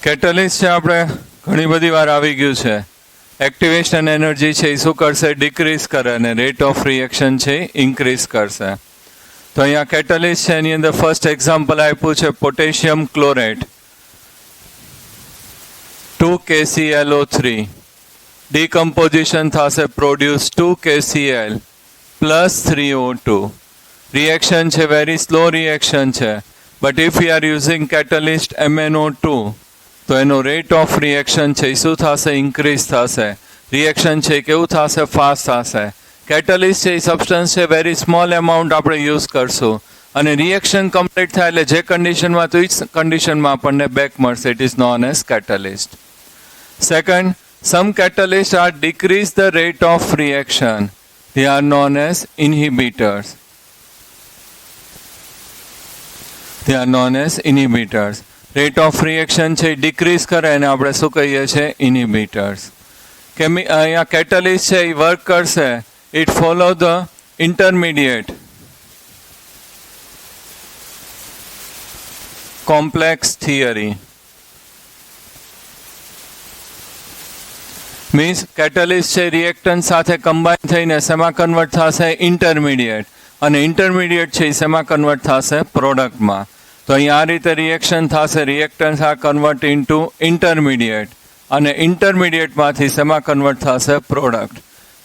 Catalyst છે આપણે ઘણી બધી વાર આવી ગયું છે. એક્ટિવેશન એનર્જી છે એ શું કરશે? ડિક્રીઝ કરે અને રેટ ઓફ રિએક્શન છે ઇન્ક્રીઝ કરશે. તો અહીંયા કેટલિસ્ટ છે એની અંદર ફર્સ્ટ એક્ઝામ્પલ આપ્યું છે પોટેશિયમ ક્લોરેટ 2KClO3 ડિકમ્પોઝિશન થશે produce 2KCl plus 3O2. Reaction છે વેરી સ્લો રિએક્શન છે, but if you are using catalyst MnO2 તો એનો રેટ ઓફ રિએક્શન છે એ શું થશે? ઇન્ક્રીઝ થશે. રિએક્શન છે કેવું થશે? ફાસ્ટ થશે. કેટલિસ્ટ છે એ સબસ્ટન્સ છે વેરી સ્મોલ એમાઉન્ટ આપણે યુઝ કરશું અને રિએક્શન કમ્પ્લીટ થાય એટલે જે કન્ડિશનમાં તો એ જ કન્ડિશનમાં આપણને બેક મળશે. It is known as catalyst. Second, some catalyst are decrease the rate of reaction. They are known as inhibitors. They are known as inhibitors. Rate of reaction છે ડિક્રીઝ કરે અને આપણે શું કહીએ છીએ? ઇનિબિટર્સ. અહીંયા કેટલિસ્ટ છે એ વર્ક કરશે. It follow the intermediate complex theory. Means catalyst છે રિએક્ટન્ટ સાથે કમ્બાઈન થઈને શેમાં કન્વર્ટ થશે? ઇન્ટરમીડિયેટ. અને ઇન્ટરમીડિયેટ છે એ શેમાં કન્વર્ટ થશે? પ્રોડક્ટમાં. તો અહીંયા આ રીતે રિએક્શન થશે. રિએક્ટન્સ આ કન્વર્ટ ઇન્ટુ ઇન્ટરમીડિયેટ અને ઇન્ટરમીડિયેટમાંથી શેમાં કન્વર્ટ થશે? પ્રોડક્ટ.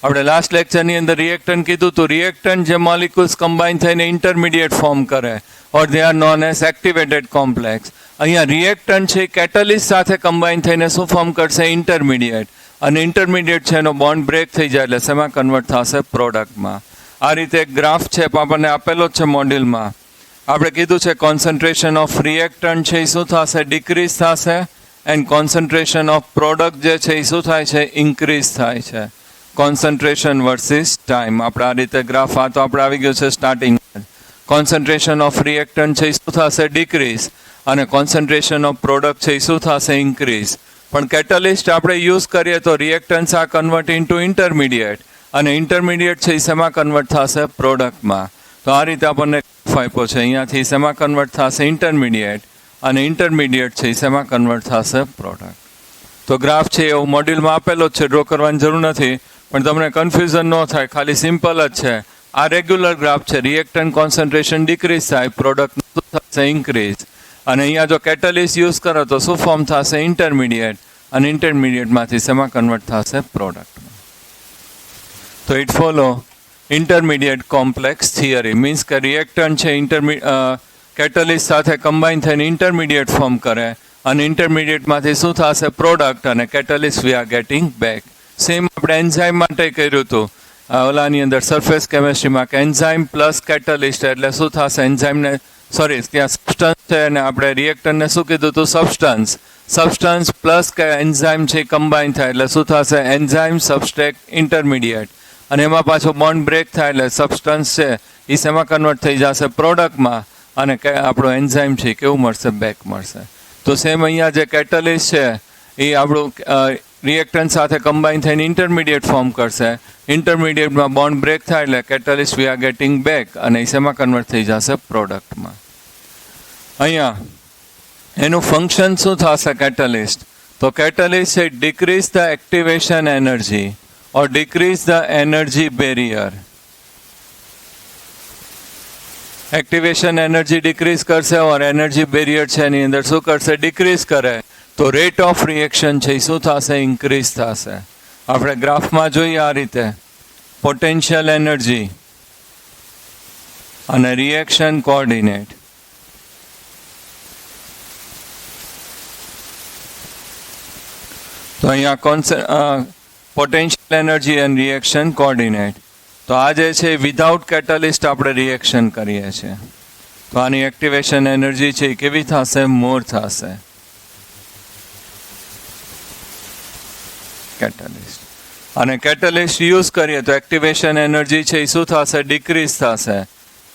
આપણે લાસ્ટ લેક્ચરની અંદર રિએક્ટન્ટ કીધું હતું. રિએક્ટન્ટ જે મોલિક્યુલ્સ કમ્બાઈન થઈને ઇન્ટરમીડિયેટ ફોર્મ કરે or they are known as activated complex. અહીંયા રિએક્ટન્ટ છે કેટલિસ્ટ સાથે કમ્બાઈન થઈને શું ફોર્મ કરશે? ઇન્ટરમીડિયેટ. અને ઇન્ટરમીડિયેટ છે એનો બોન્ડ બ્રેક થઈ જાય એટલે શેમાં કન્વર્ટ થશે? પ્રોડક્ટમાં. આ રીતે એક ગ્રાફ છે આપણને આપેલો જ છે મોડ્યુલમાં. આપણે કીધું છે કોન્સન્ટ્રેશન ઓફ રિએક્ટન્ટ છે એ શું થશે? ડિક્રીઝ થશે. એન્ડ કોન્સન્ટ્રેશન ઓફ પ્રોડક્ટ જે છે એ શું થાય છે? ઇન્ક્રીઝ થાય છે. Concentration versus time. આપણે આ રીતે ગ્રાફ આ તો આપણે આવી ગયું છે સ્ટાર્ટિંગ. કોન્સન્ટ્રેશન ઓફ રિએક્ટન્ટ છે એ શું થશે? ડિક્રીઝ. અને કોન્સન્ટ્રેશન ઓફ પ્રોડક્ટ છે એ શું થશે? ઇન્ક્રીઝ. પણ કેટલિસ્ટ આપણે યુઝ કરીએ તો રિએક્ટન્સ આ કન્વર્ટ ઇન્ટુ ઇન્ટરમીડિયેટ અને ઇન્ટરમીડિયેટ છે એ શેમાં કન્વર્ટ થશે? પ્રોડક્ટમાં. તો આ રીતે આપણને આપ્યો છે. અહીંયાથી શેમાં કન્વર્ટ થશે? ઇન્ટરમીડિયેટ. અને ઇન્ટરમીડિયેટ છે એ શેમાં કન્વર્ટ થશે? પ્રોડક્ટ. તો ગ્રાફ છે એવું મોડ્યુલમાં આપેલો જ છે, ડ્રો કરવાની જરૂર નથી, પણ તમને કન્ફ્યુઝન ન થાય, ખાલી સિમ્પલ જ છે. આ રેગ્યુલર ગ્રાફ છે. રિએક્ટન્ટ કોન્સન્ટ્રેશન ડિક્રીઝ થાય, પ્રોડક્ટ શું થશે? ઇન્ક્રીઝ. અને અહીંયા જો કેટલિસ્ટ યુઝ કરો તો શું ફોર્મ થશે? ઇન્ટરમીડિયેટ. અને ઇન્ટરમીડિયેટમાંથી શેમાં કન્વર્ટ થશે? પ્રોડક્ટમાં. તો it follow intermediate complex theory. Means કે રિએક્ટન્ટ છે કેટલિસ્ટ સાથે કમ્બાઈન થઈને ઇન્ટરમીડિયેટ ફોર્મ કરે અને ઇન્ટરમીડિયેટમાંથી શું થશે? પ્રોડક્ટ. અને catalyst we are getting back. Same આપણે એન્ઝાઇમ માટે કર્યું હતું ઓલાની અંદર સરફેસ કેમેસ્ટ્રીમાં કે એન્ઝાઇમ પ્લસ કેટલિસ્ટ એટલે શું થશે? એન્ઝાઇમને ત્યાં સબસ્ટન્સ છે અને આપણે રિએક્ટરને શું કીધું હતું? સબસ્ટન્સ. સબસ્ટન્સ પ્લસ કે એન્ઝાઇમ છે કમ્બાઈન થાય એટલે શું થશે? Enzyme substrate intermediate. અને એમાં પાછો બોન્ડ બ્રેક થાય એટલે સબસ્ટન્સ છે એ શેમાં કન્વર્ટ થઈ જશે? પ્રોડક્ટમાં. અને આપણો એન્ઝાઇમ છે કેવું મળશે? બેક મળશે. તો સેમ અહીંયા જે કેટલિસ્ટ છે એ આપણું રિએક્ટન્ટ સાથે કમ્બાઈન થઈને ઇન્ટરમીડિયેટ ફોર્મ કરશે. ઇન્ટરમીડિયેટમાં બોન્ડ બ્રેક થાય એટલે catalyst we are getting back અને એ શેમાં કન્વર્ટ થઈ જશે? પ્રોડક્ટમાં. અહીંયા એનું ફંક્શન શું થશે? કેટલિસ્ટ. તો કેટલિસ્ટ છે decrease the activation energy or decrease the energy barrier. Activation energy decrease કરશે ઓર એનર્જી બેરિયર છે એની અંદર શું કરશે? ડિક્રીઝ કરે. તો રેટ ઓફ રિએક્શન છે એ શું થશે? ઇન્ક્રીઝ થશે. આપણે ગ્રાફમાં જોઈએ આ રીતે પોટેન્શિયલ એનર્જી અને રિએક્શન કોઓર્ડિનેટ. તો અહીંયા potential energy and reaction coordinate. તો આ જે છે વિધાઉટ કેટલિસ્ટ આપણે રિએક્શન કરીએ છીએ તો આની એક્ટિવેશન એનર્જી છે એ કેવી થશે? મોર થશે. કેટલિસ્ટ. અને કેટલિસ્ટ યુઝ કરીએ તો એક્ટિવેશન એનર્જી છે એ શું થશે? ડિક્રીઝ થશે.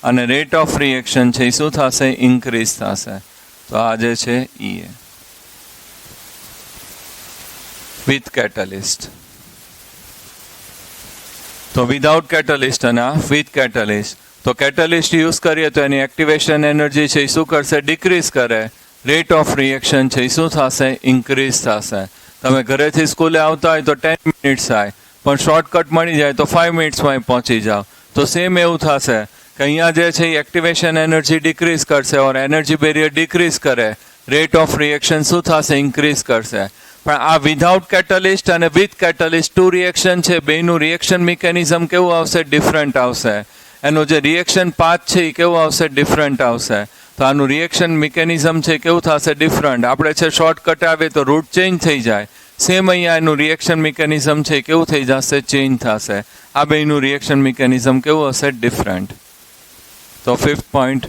અને રેટ ઓફ રિએક્શન છે એ શું થશે? ઇન્ક્રીઝ થશે. તો આ જે છે એ વિથ કેટલિસ્ટ. તો વિધાઉટ કેટલિસ્ટ અને વિથ કેટલિસ્ટ. તો કેટલિસ્ટ યુઝ કરીએ તો એની એક્ટિવેશન એનર્જી છે એ શું કરશે? ડિક્રીઝ કરે. રેટ ઓફ રિએક્શન છે શું થશે? ઇન્ક્રીઝ થશે. તમે ઘરેથી સ્કૂલે આવતા હોય તો 10 મિનિટ્સ થાય, પણ શોર્ટકટ મળી જાય તો 5 મિનિટ્સમાં પહોંચી જાઓ. તો સેમ એવું થશે કે અહીંયા જે છે એ એક્ટિવેશન એનર્જી ડિક્રીઝ કરશે ઓર એનર્જી બેરિયર ડિક્રીઝ કરે, રેટ ઓફ રિએક્શન શું થશે? ઇન્ક્રીઝ કરશે. પણ આ વિધાઉટ કેટલિસ્ટ અને વિથ કેટલિસ્ટ ટુ રિએક્શન છે, બેનું રિએક્શન મિકેનિઝમ કેવું આવશે? ડિફરન્ટ આવશે. એનો જે રિએક્શન પાથ છે એ કેવું આવશે? ડિફરન્ટ આવશે. તો આનું રિએક્શન મિકેનિઝમ છે કેવું થશે? ડિફરન્ટ. આપણે છે શોર્ટકટ આવે તો રૂટ ચેન્જ થઈ જાય, સેમ અહીંયા એનું રિએક્શન મિકેનિઝમ છે કેવું થઈ જશે? ચેન્જ થશે. આ બેનું રિએક્શન મિકેનિઝમ કેવું હશે? ડિફરન્ટ. તો 5th પોઈન્ટ,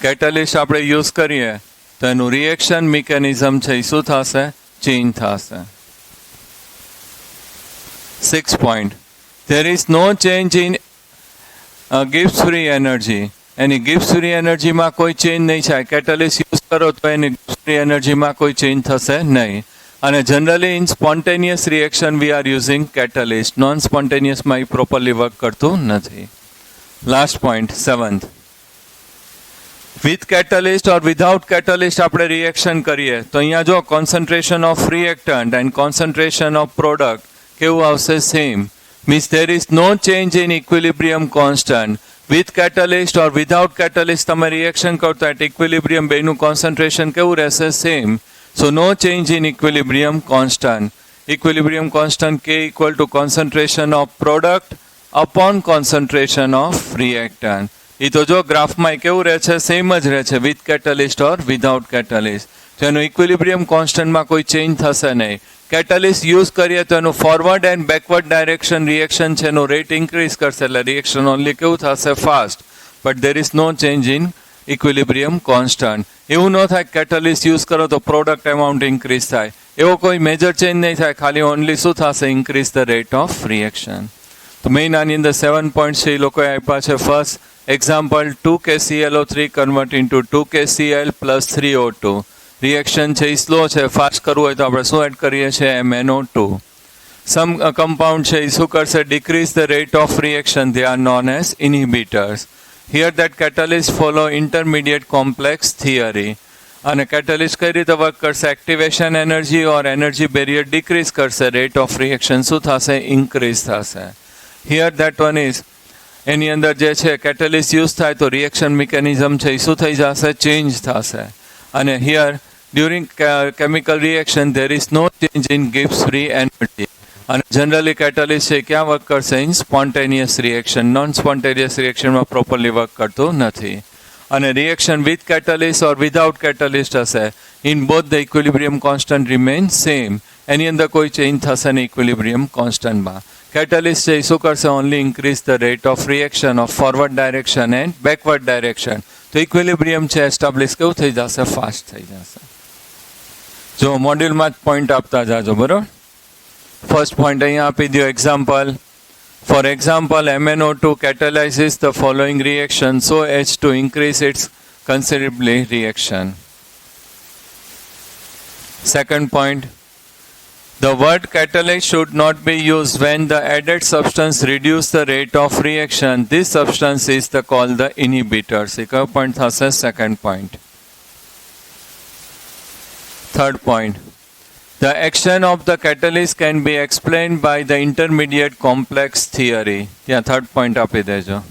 કેટલિસ્ટ આપણે યુઝ કરીએ તો એનું રિએક્શન મિકેનિઝમ છે શું થશે? ચેન્જ થશે. 6th point, there is no change in Gibbs free energy. એની ગિબ્સ ફ્રી એનર્જીમાં કોઈ ચેન્જ નહીં થાય. કેટલિસ્ટ યુઝ કરો તો એની ગિબ્સ ફ્રી એનર્જીમાં કોઈ ચેન્જ થશે નહીં. અને generally in spontaneous reaction we are using catalyst. Non સ્પોન્ટેનિયસમાં એ પ્રોપરલી વર્ક કરતું નથી. Last point 7th, with catalyst or without catalyst આપણે રિએક્શન કરીએ તો અહીંયા જો concentration of reactant and concentration of product કેવું આવશે? Same. Means there is no change in equilibrium constant. With catalyst or without catalyst તમે રિએક્શન કરતા at equilibrium બેનું કોન્સન્ટ્રેશન કેવું રહેશે? Same. So no change in equilibrium constant. Equilibrium constant K equal to concentration of product upon concentration of reactant. એ તો જો ગ્રાફમાં કેવું રહે છે? સેમ જ રહે છે with catalyst or without catalyst. તો એનું ઇક્વિલિબ્રિયમ કોન્સ્ટન્ટમાં કોઈ ચેન્જ થશે નહીં. કેટલિસ્ટ યુઝ કરીએ તો એનું forward and backward direction reaction છે એનો રેટ ઇન્ક્રીઝ કરશે, એટલે રિએક્શન ઓનલી કેવું થશે? Fast. But there is no change in equilibrium constant. એવું ન થાય કેટલિસ્ટ યુઝ કરો તો પ્રોડક્ટ એમાઉન્ટ ઇન્ક્રીઝ થાય, એવો કોઈ મેજર ચેન્જ નહીં થાય, ખાલી ઓનલી શું થશે? Increase the rate of reaction. તો મેઇન આની અંદર 7 પોઈન્ટ છે એ લોકોએ આપ્યા છે. First example, 2KClO3 convert into 2KCl plus 3O2. Reaction છે એ સ્લો છે, ફાસ્ટ કરવું હોય તો આપણે શું એડ કરીએ છીએ? MnO2. સમ કમ્પાઉન્ડ છે એ શું કરશે? Decrease the rate of reaction. They are known as inhibitors. Here that catalyst follow intermediate complex theory. અને કેટલિસ્ટ કઈ રીતે વર્ક કરશે? Activation energy or energy barrier decrease કરશે, રેટ ઓફ રિએક્શન શું થશે? ઇન્ક્રીઝ થશે. હિયર દેટ વન ઇઝ, એની અંદર જે છે કેટલિસ્ટ યુઝ થાય તો રિએક્શન મિકેનિઝમ છે એ શું થઈ જશે? ચેન્જ થશે. અને here during chemical reaction there is no change in Gibbs free energy. અને જનરલી કેટલિસ્ટ છે ક્યાં વર્ક કરશે? In spontaneous reaction. Non spontaneous રિએક્શનમાં પ્રોપરલી વર્ક કરતું નથી. અને reaction with catalyst or without catalyst હશે, in both the equilibrium constant remain same. એની અંદર કોઈ ચેન્જ થશે નહીં ઇક્વિલિબ્રિયમ કોન્સ્ટન્ટમાં. કેટલિસ્ટ છે એ શું કરશે? Only increase the rate of reaction of forward direction and backward direction. તો ઇક્વિલિબ્રિયમ છે એસ્ટાબ્લિશ કેવું થઈ જશે? ફાસ્ટ થઈ જશે. જો મોડ્યુલમાં જ પોઈન્ટ આપતા જાજો, બરોબર. ફર્સ્ટ પોઈન્ટ અહીંયા આપી દો example. For example, MnO2 catalyzes the following reaction so as to increase its considerably reaction. Second point, the word catalyst should not be used when the added substance reduce the rate of reaction. This substance is called the inhibitors. એક point થશે. Second point. Third point, the action of the catalyst can be explained by the intermediate complex theory. ત્યાં third point આપી દેજો.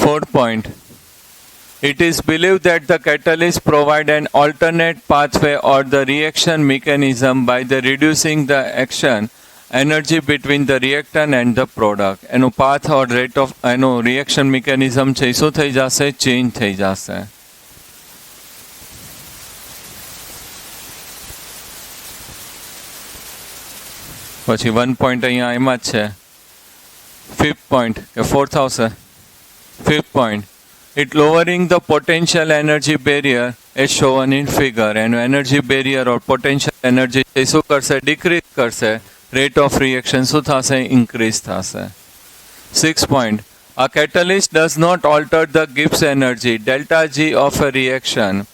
Fourth point, it is believed that the catalyst provide an alternate pathway or the reaction mechanism by the reducing the action energy between the reactant and the product. એનું path or rate of એનું reaction mechanism છે શું થઈ જશે? Change થઈ જશે. પછી 1 point અહીંયા એમાં જ છે. Fifth point કે fourth આવશે? Fifth point, it lowering the potential energy barrier as shown in figure. એનું energy barrier or potential energy એ શું કરશે? ડિક્રીઝ કરશે. Rate of reaction શું થશે? ઇન્ક્રીઝ થશે. 6th point, a catalyst does not alter the Gibbs energy delta G of a reaction.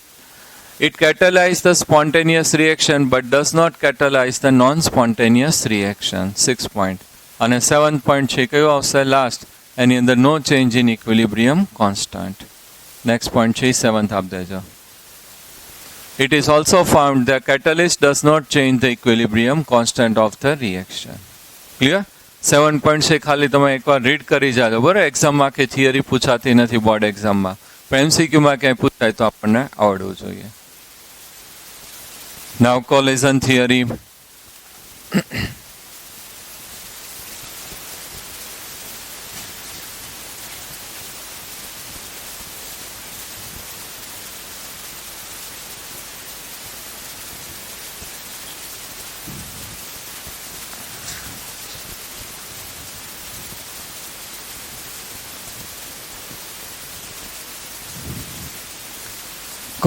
It catalyzes the spontaneous reaction but does not catalyze the non-spontaneous reaction. 6th point, અને 7th point છે કયો આવશે last, એની અંદર no change in equilibrium constant. Next point છે 7th આપ દેજો. It is also found that catalyst does not change the equilibrium constant of the reaction. Clear? 7 point છે ખાલી તમે એકવાર રીડ કરી જાજો બરાબર. એક્ઝામમાં કે થિયરી પૂછાતી નથી બોર્ડ એક્ઝામમાં, પણ એમસીક્યુમાં ક્યાંય પૂછાય તો આપણને આવડવું જોઈએ. Now collision theory.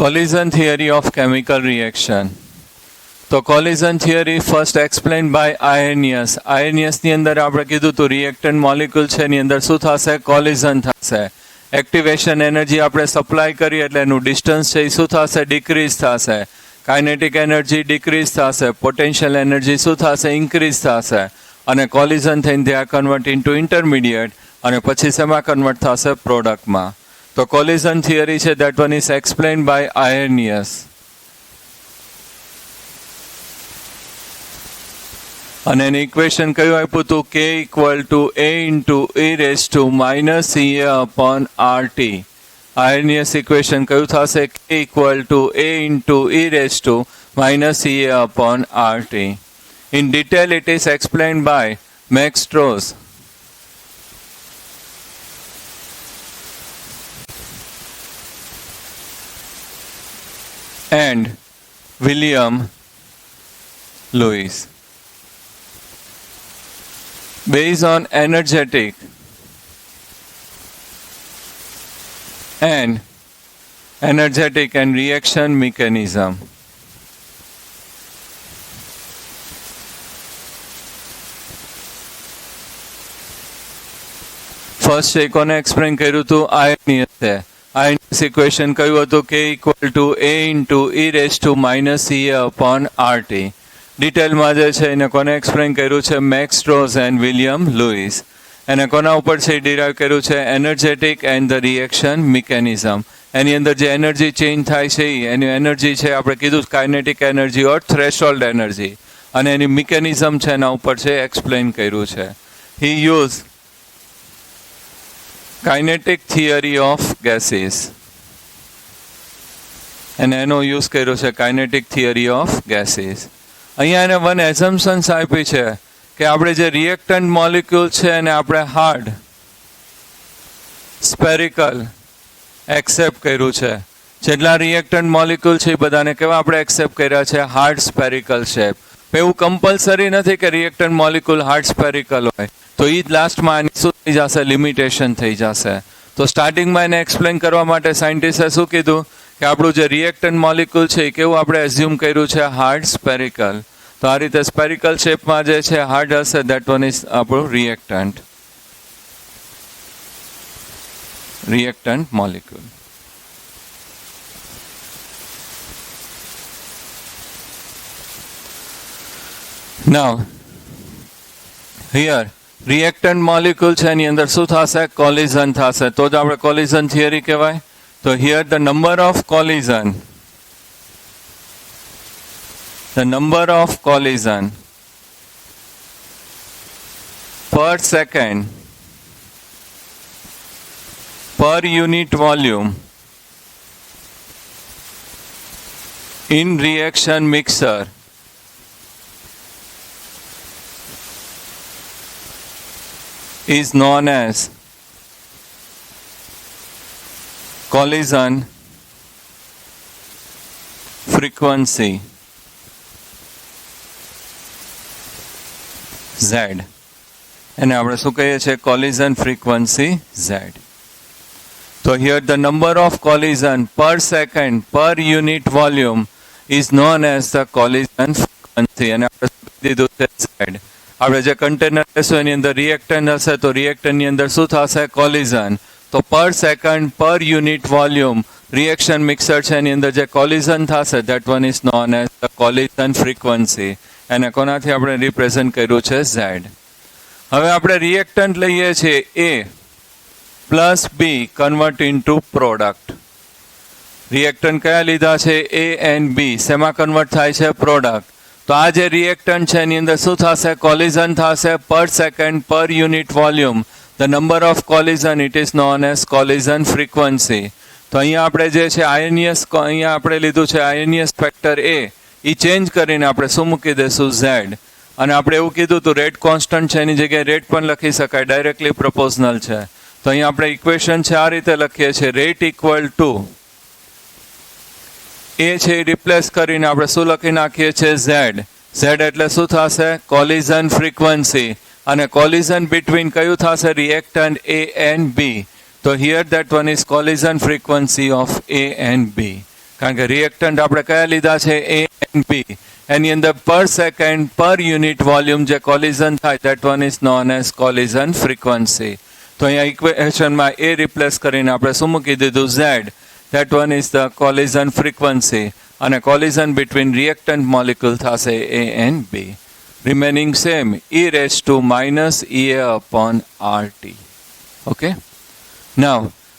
Collision theory of chemical reaction. તો collision theory first explained by Arrhenius. Arrhenius ની અંદર આપણે કીધું તો reactant molecule છે એની અંદર શું થશે, collision થશે. એક્ટિવેશન એનર્જી આપણે સપ્લાય કરીએ એટલે એનું ડિસ્ટન્સ છે એ શું થશે, ડિક્રીઝ થશે. કાઇનેટિક એનર્જી ડિક્રીઝ થશે, પોટેન્શિયલ એનર્જી શું થશે, ઇન્ક્રીઝ થશે. અને કોલિઝન થઈને they are convert into intermediate અને પછી શેમાં કન્વર્ટ થશે, પ્રોડક્ટમાં. તો કોલિઝન થિયરી છે that one is explained by Arrhenius. અને એનું ઇક્વેશન કયું આપ્યું હતું, K equal to A into e raise to minus CA upon RT. Arrhenius equation કયું થશે, K equal to A into e raise to minus CA upon RT. In detail it is explained by Max Stross. And William Lewis. Based on energetic and reaction mechanism. First છે કોને explain કર્યું હતું, આયર્નિયસે. આયર્નિયસ equation કયું હતું, K equal to A into e raise to minus CA upon RT. ડિટેલમાં જે છે એને કોને એક્સપ્લેન કર્યું છે, Max Strauss and William Lewis. એને કોના ઉપર છે ડિરાઇવ કર્યું છે, energetic and the reaction mechanism. એની અંદર જે એનર્જી ચેન્જ થાય છે એની એનર્જી છે આપણે કીધું કાઇનેટિક એનર્જી ઓર થ્રેશોલ્ડ એનર્જી, અને એની મિકેનિઝમ છે એના ઉપર છે એક્સપ્લેન કર્યું છે. He use kinetic theory of gases, અને એનો યુઝ કર્યો છે કાઇનેટિક થિયરી ઓફ ગેસીસ. અહીંયા એને વન એઝમ્પશન્સ આપી છે કે આપણે જે રિએક્ટન્ટ મોલિક્યુલ છે એને આપણે હાર્ડ સ્પેરિકલ એક્સેપ્ટ કર્યું છે. જેટલા રિએક્ટન્ટ મોલિક્યુલ છે એ બધાને કેવા આપણે એક્સેપ્ટ કર્યા છે, હાર્ડ સ્પેરિકલ શેપ. એવું કમ્પલસરી નથી કે રિએક્ટન્ટ મોલિક્યુલ હાર્ડ સ્પેરિકલ હોય, તો એ જ લાસ્ટમાં એની શું થઈ જશે, લિમિટેશન થઈ જશે. તો સ્ટાર્ટિંગમાં એને એક્સપ્લેન કરવા માટે સાયન્ટિસ્ટે શું કીધું કે આપણું જે રિએક્ટન્ટ મોલિક્યુલ છે એ કેવું આપણે એઝ્યુમ કર્યું છે, હાર્ડ સ્પેરિકલ. તો આ રીતે સ્પેરિકલ શેપમાં જે છે હાર્ડ હશે, દેટ વન ઇઝ આપણું reactant molecule. Now here reactant molecule છે એની અંદર શું થશે, કોલિઝન થશે, તો જ આપણે કોલિઝન થિયરી કહેવાય. તો here the number of collision per second per unit volume in reaction mixer is known as collision frequency Z. એને આપણે શું કહીએ છીએ, collision frequency Z. So here the number of collision per second per unit volume is known as the collision frequency. અને આપણે શું કીધું છે, Z. આપણે જે કન્ટેનર લેશું એની અંદર રિએક્ટન્ટ હશે તો રિએક્ટન્ટની અંદર શું થશે, કોલિઝન. તો પર second per unit volume reaction mixer છે એની અંદર જે કોલિઝન થશે that one is known as the collision frequency. એને કોનાથી આપણે રિપ્રેઝન્ટ કર્યું છે, Z. હવે આપણે રિએક્ટન્ટ લઈએ છીએ એ પ્લસ બી કન્વર્ટ ઇન્ટુ પ્રોડક્ટ. રિએક્ટન્ટ કયા લીધા છે? એ એન્ડ બી. શેમાં કન્વર્ટ થાય છે? પ્રોડક્ટ. તો આ જે રિએક્ટન્ટ છે એની અંદર શું થશે? કોલિઝન થશે per second per unit volume. The number of collision it is known as collision frequency. તો અહીંયા આપણે જે છે આયનિયસ, અહીંયા આપણે લીધું છે આયનિયસ ફેક્ટર એ, એ ચેન્જ કરીને આપણે શું મૂકી દઈશું? ઝેડ. અને આપણે એવું કીધું હતું રેટ કોન્સ્ટન્ટ છે એની જગ્યાએ રેટ પણ લખી શકાય, ડાયરેક્ટલી પ્રપોઝનલ છે. તો અહીંયા આપણે ઇક્વેશન છે આ રીતે લખીએ છીએ, રેટ ઇક્વલ ટુ એ છે એ રિપ્લેસ કરીને આપણે શું લખી નાખીએ છીએ? ઝેડ. ઝેડ એટલે શું થશે? Collision frequency. અને કોલિઝન બિટવીન કયું થશે? Reactant A and B. તો here that one is collision frequency of A and B. કારણ કે રિએક્ટન્ટ આપણે કયા લીધા છે? એ એન્ડ બી. એની અંદર per second per unit volume જે કોલિઝન થાય that one is known as collision frequency. તો અહીંયા ઇક્વેશનમાં એ રિપ્લેસ કરીને આપણે શું મૂકી દીધું? Z. That one is the collision frequency and a collision between reactant molecule thase A and B. Remaining same, e raised to minus EA upon RT. Okay? Now,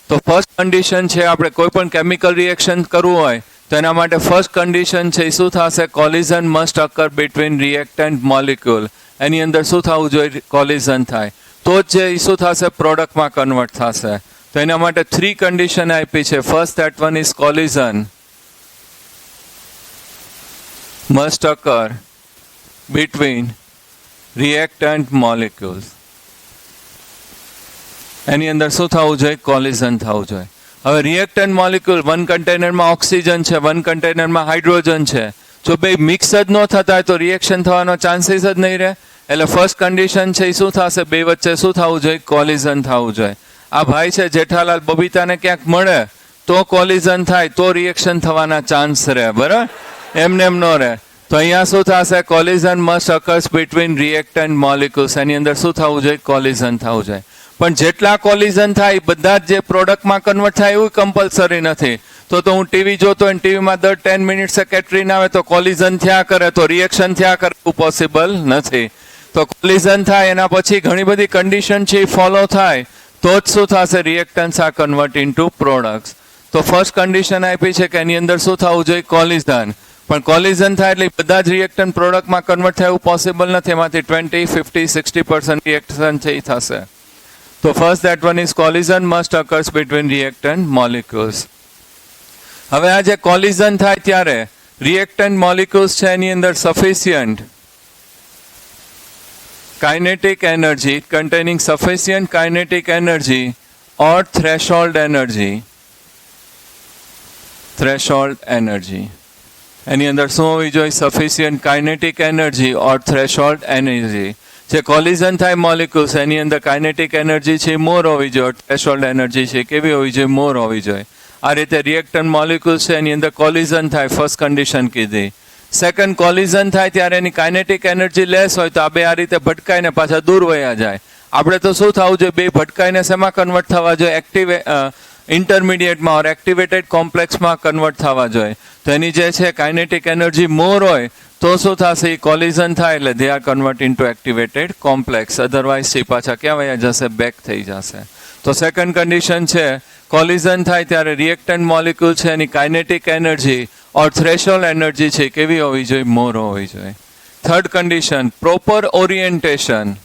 તો first condition છે આપણે કોઈ પણ કેમિકલ રિએક્શન કરવું હોય તો એના માટે ફર્સ્ટ કન્ડિશન છે શું થશે? Collision must occur between reactant molecule. એની અંદર શું થવું જોઈએ? કોલિઝન થાય તો જ જે શું થશે? પ્રોડક્ટમાં કન્વર્ટ થશે. તો એના માટે 3 કન્ડિશન આપી છે. First that one is collision must occur between reactant molecules. એની અંદર શું થવું જોઈએ? કોલિઝન થવું જોઈએ. હવે રિએક્ટન્ટ મોલિક્યુલ વન કન્ટેનરમાં ઓક્સિજન છે, વન કન્ટેનરમાં હાઇડ્રોજન છે. જો બે મિક્સ જ ન થતા હોય તો રિએક્શન થવાનો ચાન્સીસ જ નહીં રહે. એટલે ફર્સ્ટ કન્ડિશન છે એ શું થશે? બે વચ્ચે શું થવું જોઈએ? કોલિઝન થવું જોઈએ. આ ભાઈ છે જેઠાલાલ, બબીતાને ક્યાંક મળે તો કોલિઝન થાય તો રિએક્શન થવાના ચાન્સ રહે, બરાબર? એમને એમ ન રહે. તો અહીંયા શું થશે? Collision must occurs between reactant molecules. એની અંદર શું થવું જોઈએ? કોલિઝન થવું જોઈએ. પણ જેટલા કોલિઝન થાય બધા જ જે પ્રોડક્ટમાં કન્વર્ટ થાય એવું કમ્પલસરી નથી. તો હું ટીવી જોતો હોય ટીવીમાં દર 10 મિનિટ્સે કેટરીન આવે તો કોલિઝન થયા કરે, તો રિએક્શન થયા કરે એવું પોસિબલ નથી. તો કોલિઝન થાય એના પછી ઘણી બધી કન્ડિશન છે એ ફોલો થાય તો જ શું થશે? રિએક્ટન્સ આ કન્વર્ટ ઇન્ટુ પ્રોડક્ટ્સ. તો ફર્સ્ટ કન્ડિશન આપી છે કે એની અંદર શું થવું જોઈએ? કોલિઝન. પણ કોલિઝન થાય એટલે બધા જ રિએક્ટન્ટ પ્રોડક્ટમાં કન્વર્ટ થાય એવું પોસિબલ નથી. એમાંથી 20, 50, 60% રિએક્શન છે એ થશે. તો first that one is collision must occurs between reactant molecules. હવે આ જે કોલિઝન થાય ત્યારે રિએક્ટન્ટ મોલિક્યુલ્સ છે એની અંદર sufficient kinetic energy containing sufficient kinetic energy or threshold energy. એની અંદર શું હોવી જોઈએ? sufficient kinetic energy or threshold energy. જે કોલિઝન થાય મોલિક્યુલ્સ એની અંદર કાઇનેટિક એનર્જી છે મોર હોવી જોઈએ, થ્રેશોલ્ડ એનર્જી છે કેવી હોવી જોઈએ? મોર હોવી જોઈએ. આ રીતે રિએક્ટન્ટ મોલિક્યુલ્સ છે એની અંદર કોલિઝન થાય, ફર્સ્ટ કન્ડિશન કીધી. સેકન્ડ, કોલિઝન થાય ત્યારે એની કાઇનેટિક એનર્જી લેસ હોય તો આ બે આ રીતે ભટકાઈને પાછા દૂર વયા જાય. આપણે તો શું થવું જોઈએ? બે ભટકાઈને શેમાં કન્વર્ટ થવા જોઈએ? ઇન્ટરમીડિયેટમાં ઓર એક્ટિવેટેડ કોમ્પ્લેક્સમાં કન્વર્ટ થવા જોઈએ. તો એની જે છે કાઇનેટિક એનર્જી મોર હોય તો શું થશે? એ કોલિઝન થાય એટલે they are convert into activated complex. Otherwise એ પાછા ક્યાં વયા જશે? બેક થઈ જશે. તો સેકન્ડ કન્ડિશન છે કોલિઝન થાય ત્યારે રિએક્ટન્ટ મોલિક્યુલ છે એની કાઇનેટિક એનર્જી ઓર થ્રેશોલ્ડ એનર્જી છે કેવી હોવી જોઈએ? મોર હોવી જોઈએ. Third condition, proper orientation.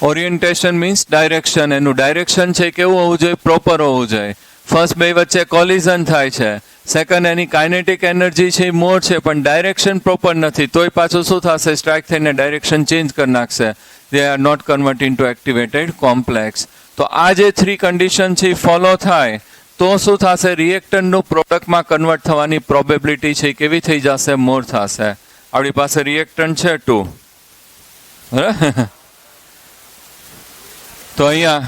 Orientation means direction. એનું ડાયરેક્શન છે કેવું હોવું જોઈએ? પ્રોપર હોવું જોઈએ. ફર્સ્ટ બે વચ્ચે કોલિઝન થાય છે, સેકન્ડ એની કાઇનેટિક એનર્જી છે મોર છે પણ ડાયરેક્શન પ્રોપર નથી, તોય પાછું શું થશે? સ્ટ્રાઇક થઈને ડાયરેક્શન ચેન્જ કરી નાખશે. They are not convert into activated complex. તો આ જે 3 કન્ડિશન છે ફોલો થાય તો શું થશે? રિએક્ટન્ટનું પ્રોડક્ટમાં કન્વર્ટ થવાની પ્રોબેબિલિટી છે કેવી થઈ જશે? મોર થશે. આપણી પાસે રિએક્ટન્ટ છે 2, બરાબર? તો અહીંયા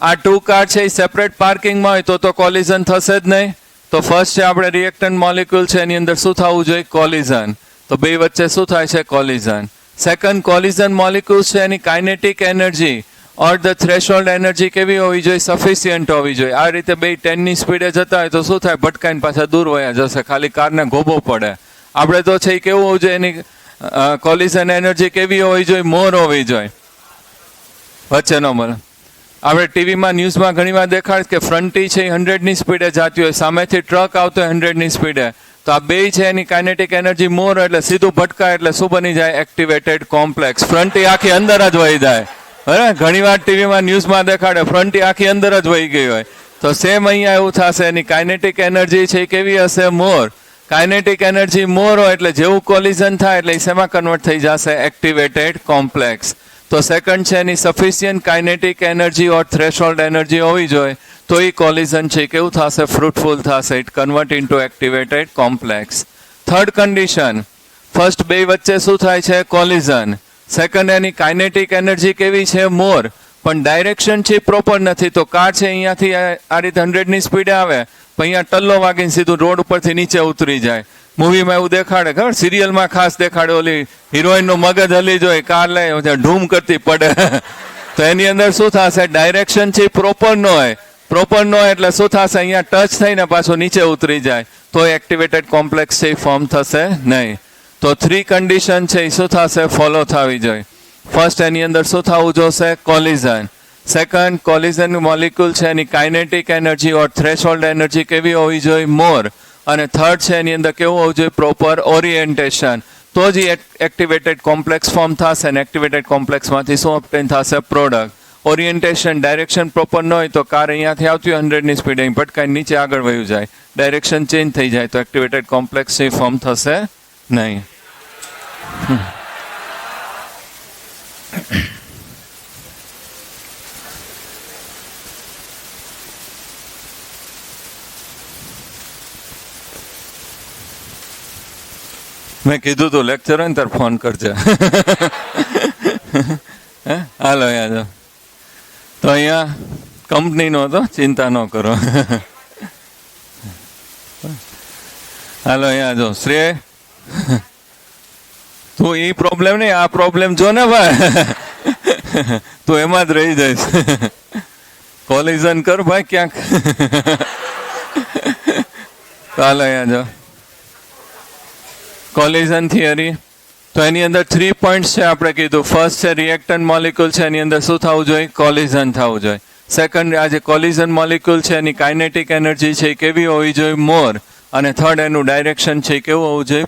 આ 2 કાર છે એ સેપરેટ પાર્કિંગમાં હોય તો કોલિઝન થશે જ નહીં. તો ફર્સ્ટ છે આપણે રિએક્ટન્ટ મોલિક્યુલ છે એની અંદર શું થવું જોઈએ? કોલિઝન. તો બે વચ્ચે શું થાય છે? કોલિઝન. સેકન્ડ, કોલિઝન મોલિક્યુલ્સ છે એની kinetic energy or the threshold energy કેવી હોવી જોઈએ? સફિશિયન્ટ હોવી જોઈએ. આ રીતે બે 10ની સ્પીડે જતા હોય તો શું થાય? ભટકાઈને પાછા દૂર વયા જશે, ખાલી કારને ગોબો પડે. આપણે તો છે કેવું હોવું જોઈએ, એની કોલિઝન એનર્જી કેવી હોવી જોઈએ? મોર હોવી જોઈએ. વચ્ચેનો બોલો. આપણે ટીવીમાં ન્યૂઝમાં ઘણી વાર દેખાડ કે ફ્રન્ટી છે 100ની સ્પીડે જતી હોય, સામેથી ટ્રક આવતો હોય 100ની સ્પીડે, તો આ બે છે એની કાઇનેટિક એનર્જી મોર, એટલે સીધું ભટકાય એટલે શું બની જાય? Activated complex. ફ્રન્ટી આખી અંદર જ વહી જાય. બરાબર, ઘણી વાર ટીવીમાં ન્યૂઝમાં દેખાડે ફ્રન્ટી આખી અંદર જ વહી ગઈ હોય. તો સેમ અહીંયા એવું થશે, એની કાઇનેટિક એનર્જી છે કેવી હશે? મોર. કાઇનેટિક એનર્જી મોર હોય એટલે જેવું કોલિઝન થાય એટલે શેમાં કન્વર્ટ થઈ જશે? Activated complex. તો સેકન્ડ છે એની સફિશિયન્ટ કાઇનેટિક એનર્જી ઓર થ્રેશોલ્ડ એનર્જી હોવી જોઈએ, તો એ કોલિઝન છે કેવું થશે? ફ્રૂટફુલ થશે. It convert into activated complex. Third condition, first બે વચ્ચે શું થાય છે? કોલિઝન. સેકન્ડ એની કાઇનેટિક એનર્જી કેવી છે? મોર. પણ ડાયરેક્શન છે પ્રોપર નથી, તો કાર છે અહીંયાથી આ રીતે 100ની સ્પીડે આવે, પણ અહીંયા ટલ્લો વાગીને સીધું રોડ ઉપરથી નીચે ઉતરી જાય. મૂવીમાં એવું દેખાડે, ખબર? સિરિયલમાં ખાસ દેખાડે, ઓલી હિરોઈનનું મગજ હલી જોઈએ, કાર લઈ ઢૂમ કરતી પડે. તો એની અંદર શું થશે? ડાયરેક્શન છે પ્રોપર ન હોય. પ્રોપર ન હોય એટલે શું થશે? અહીંયા ટચ થઈને પાછો નીચે ઉતરી જાય, તો એક્ટિવેટેડ કોમ્પ્લેક્સ છે ફોર્મ થશે નહીં. તો 3 કન્ડિશન છે એ શું થશે? ફોલો થવી જોઈએ. ફર્સ્ટ એની અંદર શું થવું જોશે? કોલિઝન. સેકન્ડ, કોલિઝન મોલિક્યુલ છે એની કાઇનેટિક એનર્જી ઓર થ્રેશોલ્ડ એનર્જી કેવી હોવી જોઈએ? મોર. અને થર્ડ છે એની અંદર કેવું હોવું જોઈએ? Proper orientation. તો જ એક્ટિવેટેડ કોમ્પ્લેક્સ ફોર્મ થશે, અને એક્ટિવેટેડ કોમ્પ્લેક્સમાંથી શું ઓબ્ટેન થશે? પ્રોડક્ટ. ઓરિએન્ટેશન, ડાયરેક્શન પ્રોપર ન હોય તો કાર અહીંયાથી આવતી હોય 100ની સ્પીડે, અહીં ભટકાઈને નીચે આગળ વયું જાય, ડાયરેક્શન ચેન્જ થઈ જાય, તો એક્ટિવેટેડ કોમ્પ્લેક્સ છે ફોર્મ થશે નહીં. મેં કીધું તું લેક્ચર હોય ને તાર ફોન કરજે. હાલો અહીંયા તો અહીંયા કંપનીનો હતો, ચિંતા ન કરો. હાલો અહીંયા જો શ્રેય, તું એ પ્રોબ્લેમ નહીં, આ પ્રોબ્લેમ જો ને ભાઈ, તું એમાં જ રહી જઈશ. કોલિઝન કર ભાઈ ક્યાંક. હાલો અહીંયા જો કોલિઝન થિયરી. તો એની અંદર 3 પોઈન્ટ્સ છે આપણે કીધું. ફર્સ્ટ છે રિએક્ટન્ટ મોલિક્યુલ છે એની અંદર શું થવું જોઈએ? કોલિઝન થવું જોઈએ. સેકન્ડ, આ જે કોલિઝન મોલિક્યુલ છે એની કાઇનેટિક એનર્જી છે કેવી હોવી જોઈએ? મોર. અને થર્ડ, એનું ડાયરેક્શન છે કેવું હોવું જોઈએ?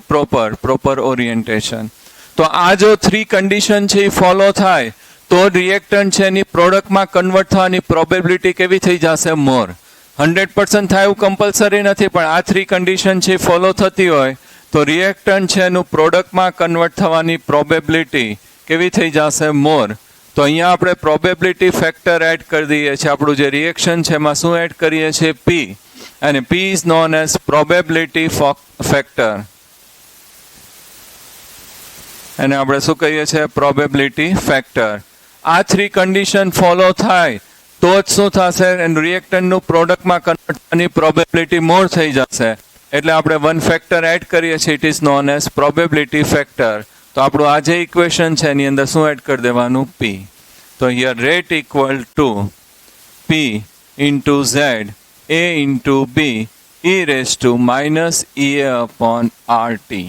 Proper orientation. તો આ જો 3 કન્ડિશન છે એ ફોલો થાય તો રિએક્ટન્ટ છે એની પ્રોડક્ટમાં કન્વર્ટ થવાની પ્રોબેબિલિટી કેવી થઈ જશે? મોર. 100% થાય એવું કમ્પલસરી નથી, પણ આ 3 કન્ડિશન છે ફોલો થતી હોય તો રિએક્ટન્ટ છે એનું પ્રોડક્ટમાં કન્વર્ટ થવાની પ્રોબેબિલિટી કેવી થઈ જશે? મોર. તો અહીંયા આપણે પ્રોબેબિલિટી ફેક્ટર એડ કરી દઈએ છીએ. આપણું જે રિએક્શન છે એમાં શું એડ કરીએ છીએ? P. અને P is known as probability factor. એને આપણે શું કહીએ છીએ? Probability factor. આ 3 કન્ડિશન ફોલો થાય તો જ શું થશે? રિએક્ટન્ટનું પ્રોડક્ટમાં કન્વર્ટ થવાની પ્રોબેબિલિટી મોર થઈ જશે. એટલે આપણે 1 ફેક્ટર એડ કરીએ છીએ, it is known as probability factor. તો આપણું આ જે ઇક્વેશન છે એની અંદર શું એડ કરી દેવાનું? P. તો here rate equal to P into Z A into B e raise to minus EA upon RT.